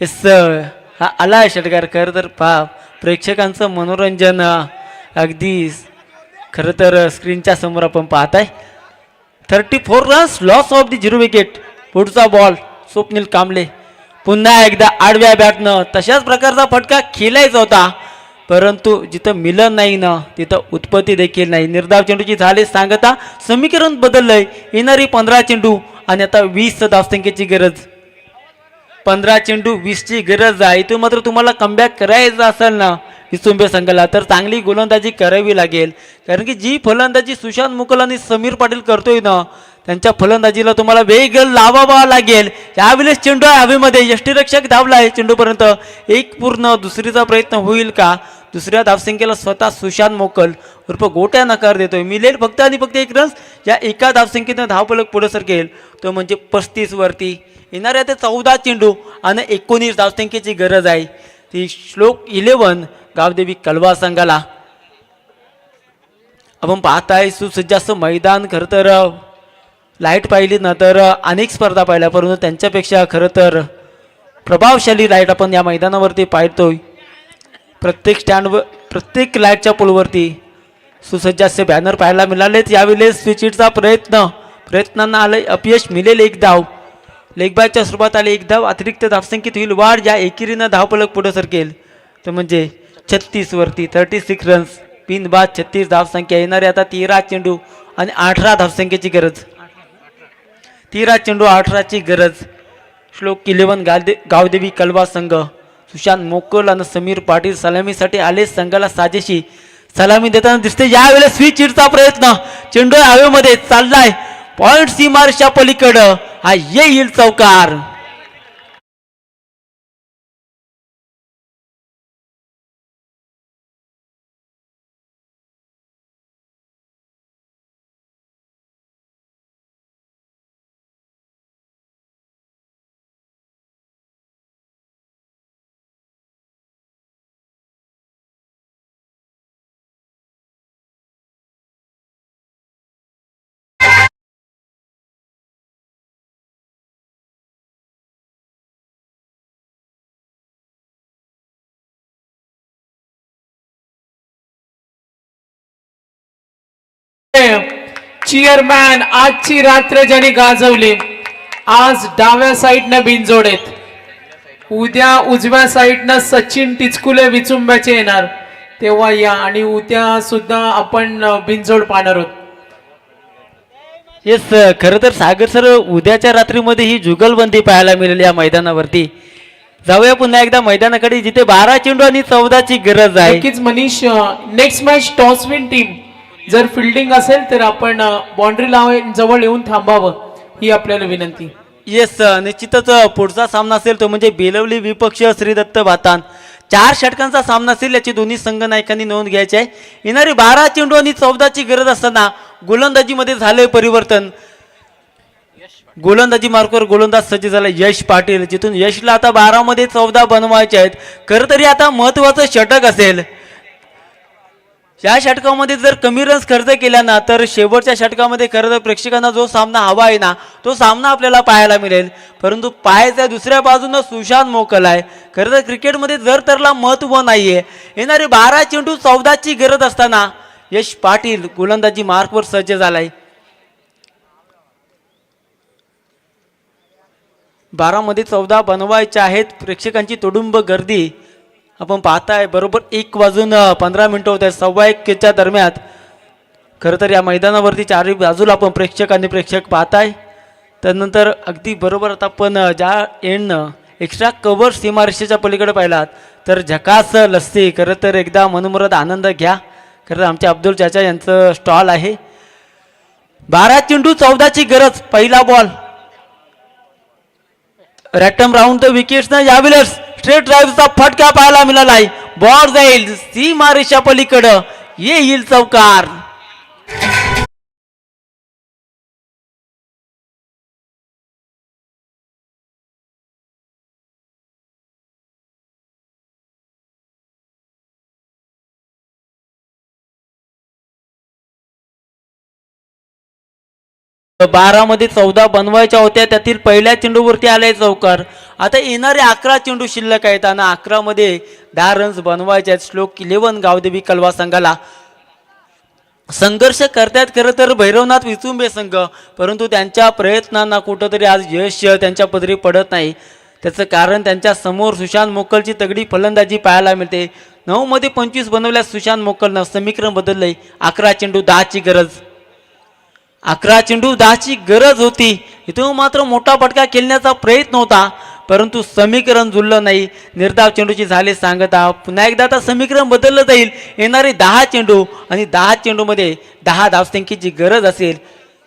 येस, हा आलाय षटकार. खरं तर प्रेक्षकांचं मनोरंजन अगदी खरं तर स्क्रीनच्या समोर आपण पाहताय. 34 runs loss of the 0 wicket. पुढचा बॉल स्वप्नील कांबळे पुन्हा एकदा आडव्या बॅटनं तशाच प्रकारचा फटका खेळायचा होता, परंतु जिथं मिलन नाही ना तिथं उत्पत्ती देखील नाही. निर्धाव चेंडूची झाले सांगता समीकरण बदललंय. येणारी 15 चेंडू आणि आता 20 धावसंख्येची गरज. 15 चेंडू 20ची गरज आहे. इथून मात्र तुम्हाला कमबॅक करायचं असेल ना विचुंबे संघाला तर चांगली गोलंदाजी करावी लागेल. कारण की जी फलंदाजी सुशांत मुकल आणि समीर पाटील करतोय ना त्यांच्या फलंदाजीला तुम्हाला वेग लावावा लागेल. यावेळेस चेंडू आहे हवेमध्ये, यष्टीरक्षक धावलाय चेंडूपर्यंत. एक पूर्ण दुसरीचा प्रयत्न होईल का? दुसऱ्या धावसंख्येला स्वतः सुशांत मोकल उर्फ गोट्या नकार देतोय. मिळेल फक्त आणि फक्त 1 रन्स. या एका धावसंख्येनं धावफलक पुढे सरकेल तो म्हणजे 35 वरती. येणाऱ्या ते 14 चेंडू आणि 19 धावसंख्येची गरज आहे. ती श्लोक 11 गावदेवी कलवा संघाला. आपण पाहताय सुसज्ज असं मैदान. खरं तर लाईट पाहिली ना तर अनेक स्पर्धा पाहिल्या, परंतु त्यांच्यापेक्षा खरं तर प्रभावशाली लाईट आपण या मैदानावरती पाहतोय. प्रत्येक स्टँडवर प्रत्येक लाईटच्या पोलवरती सुसज्ज असे बॅनर पाहायला मिळालेत. यावेळेस स्विचिटचा प्रयत्नांना आलं अपयश. मिळेल 1 धाव. लेगबॅकच्या स्वरूपात आले 1 धाव. अतिरिक्त धावसंख्येत होईल वाढ. या एकेरीनं धावफलक पुढे सरकेल तर म्हणजे 36 वरती. 36 रन्स बिनबाद 36 धावसंख्या. येणारे आता 13 चेंडू आणि 18 धावसंख्येची गरज. 13 चेंडू 18ची गरज. श्लोक 11 गावदेवी कलवा संघ. सुशांत मोकल आणि समीर पाटील सलामीसाठी आले. संघाला साजेशी सलामी देताना दिसते. यावेळेस स्विचिटचा प्रयत्न. चेंडू हवेमध्ये चाललाय पॉइंट सीमारेषा पलीकडं. हा येईल चौकार. चेअरमॅन आजची रात्र ज्याने गाजवली. आज डाव्या साईडनं बिनजोड आहेत. उद्या उजव्या साईडनं सचिन टिचकुले विचुंब्याचे येणार तेव्हा या. आणि उद्या सुद्धा आपण बिनजोड पाहणार आहोत. येस, खरं तर सागर सर उद्याच्या रात्रीमध्ये ही जुगलबंदी पाहायला मिळेल या मैदानावरती. जाऊया पुन्हा एकदा मैदानाकडे जिथे 12 चेंडू आणि 14ची गरज आहे. नक्कीच Manish, next match toss win team जर फिल्डिंग असेल तर आपण बाउंड्री जवळ येऊन थांबावं ही आपल्याला विनंती. येस, निश्चितच पुढचा सामना असेल तो म्हणजे बेलवली विपक्ष श्रीदत्त भातान. 4 षटकांचा सामना असेल याची दोन्ही संघ नायकांनी नोंद घ्यायची आहे. येणारी 12 चेंडू आणि 14ची गरज असताना गोलंदाजीमध्ये झालंय परिवर्तन. गोलंदाजी मार्कवर गोलंदाज सज्ज झाला यश पाटील. जिथून यशला आता 12 मध्ये 14 बनवायचे आहेत. खरं तरी आता महत्वाचं षटक असेल. या षटकामध्ये जर कमी रन्स खर्च केला ना तर शेवटच्या षटकामध्ये खरं तर प्रेक्षकांना जो सामना हवा आहे ना तो सामना आपल्याला पाहायला मिळेल. परंतु पाहायच्या दुसऱ्या बाजूनं सुशांत मोकल आहे. खरं तर क्रिकेटमध्ये जर तरला महत्त्व नाही आहे. येणारे 12 चेंडू 14ची गरज असताना यश पाटील गोलंदाजी मार्कवर सज्ज झालाय. 12 मध्ये 14 बनवायचे आहेत. प्रेक्षकांची तुडुंब गर्दी आपण पाहताय. बरोबर 1:15 होत आहे. 1:15च्या दरम्यान खरं तर या मैदानावरती चारही बाजूला आपण प्रेक्षक पाहताय. त्यानंतर अगदी बरोबर आता आपण ज्या एंडनं एक्स्ट्रा कव्हर सीमारेषेच्या पलीकडे पाहिलात तर झकास लस्सी. खरं तर एकदा मनमुराद आनंद घ्या. खरं तर आमच्या अब्दुल चाचा यांचं स्टॉल आहे. 12 चेंडू 14ची गरज. पहिला बॉल रॅटम राऊंड द विकेट्स ना यावेळेस स्ट्रेट ड्राईव्हचा फटका पाहायला मिळाला आहे. बॉल जाईल सीमारेषा पलीकडं येईल चौकार. मध्ये 14 बनवायच्या होत्या. त्यातील पहिल्या चेंडूवरती आलाय चौकार. आता येणारे 11 चेंडू शिल्लक आहेत आणि 11 मध्ये 10 रन्स बनवायचे आहेत. श्लोक 11 गावदेवी कलवा संघाला. संघर्ष करतात खरं तर भैरवनाथ विचुंबे संघ, परंतु त्यांच्या प्रयत्नांना कुठंतरी आज यश त्यांच्या पदरी पडत नाही. त्याचं कारण त्यांच्या समोर सुशांत मोकलची तगडी फलंदाजी पाहायला मिळते. 9 मध्ये 25 बनवल्यास सुशांत मोकलनं समीकरण बदललंय. 11 चेंडू 10ची गरज. 11 चेंडू 10ची गरज होती. इथून मात्र मोठा फटका खेळण्याचा प्रयत्न होता, परंतु समीकरण जुळलं नाही. निर्धाव चेंडूची झाले सांगता. पुन्हा एकदा आता समीकरण बदललं जाईल. येणारे 10 चेंडू आणि 10 चेंडूमध्ये 10 धावसंख्येची गरज असेल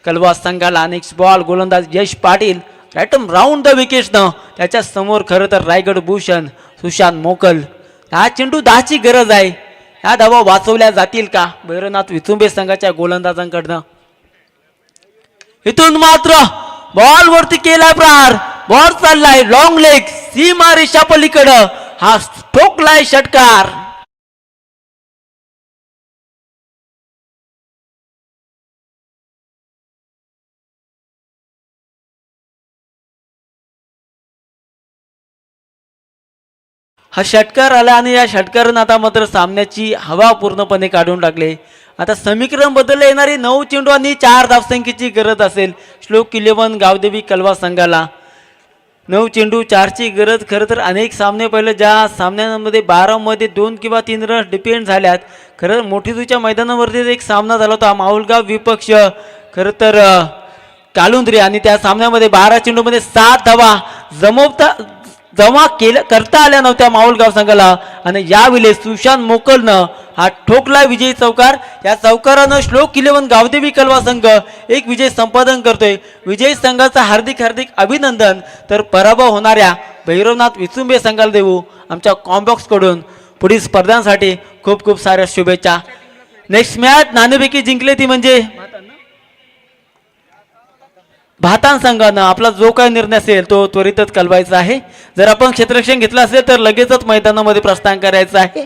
कलवा संघाला. नेक्स्ट बॉल गोलंदाज यश पाटील रॅटम राऊंड द विकेट्सनं. त्याच्या समोर खरं तर रायगड भूषण सुशांत मोकल. 10 चेंडू 10ची गरज आहे. ह्या धावा वाचवल्या जातील का भैरवनाथ विचुंबे संघाच्या गोलंदाजांकडनं. इथून मात्र बॉल वरती केलाय प्रहार. बॉल चाललाय लॉंग लेग सीमा रेषा पलीकडं. हा ठोकलाय षटकार. हा षटकार आला आणि या षटकारानं आता मात्र सामन्याची हवा पूर्णपणे काढून टाकले. आता समीकरण बदलले. येणारी 9 चेंडू आणि 4 धावसंख्येची गरज असेल श्लोक 11 गावदेवी कलवा संघाला. 9 चेंडू 4ची गरज. खरं तर अनेक सामने पहिले ज्या सामन्यांमध्ये 12 मध्ये 2 किंवा 3 रन डिपेंड झाल्यात. खरं मोठीदूच्या मैदानावरती एक सामना झाला होता माहुलगाव विपक्ष खरं तर कालुंद्री, आणि त्या सामन्यामध्ये 12 चेंडूमध्ये 7 धावा जमा करता आल्या नव्हत्या माहुलगाव संघाला. आणि यावेळी सुशांत मोकलनं हा ठोकला विजयी चौकार. या चौकारानं श्लोक 11 गावदेवी कलवा संघ एक विजय संपादन करतोय. विजयी संघाचं हार्दिक अभिनंदन. तर पराभव होणाऱ्या भैरवनाथ विचुंबे संघाला देऊ आमच्या कॉम्बॉक्स कडून पुढील स्पर्धांसाठी खूप खूप साऱ्या शुभेच्छा. नेक्स्ट मॅच नाणेफेकी जिंकले ती म्हणजे भातान संघानं. आपला जो काही निर्णय असेल तो त्वरितच कळवायचा आहे. जर आपण क्षेत्ररक्षण घेतलं असेल तर लगेचच मैदानामध्ये प्रस्थान करायचं आहे.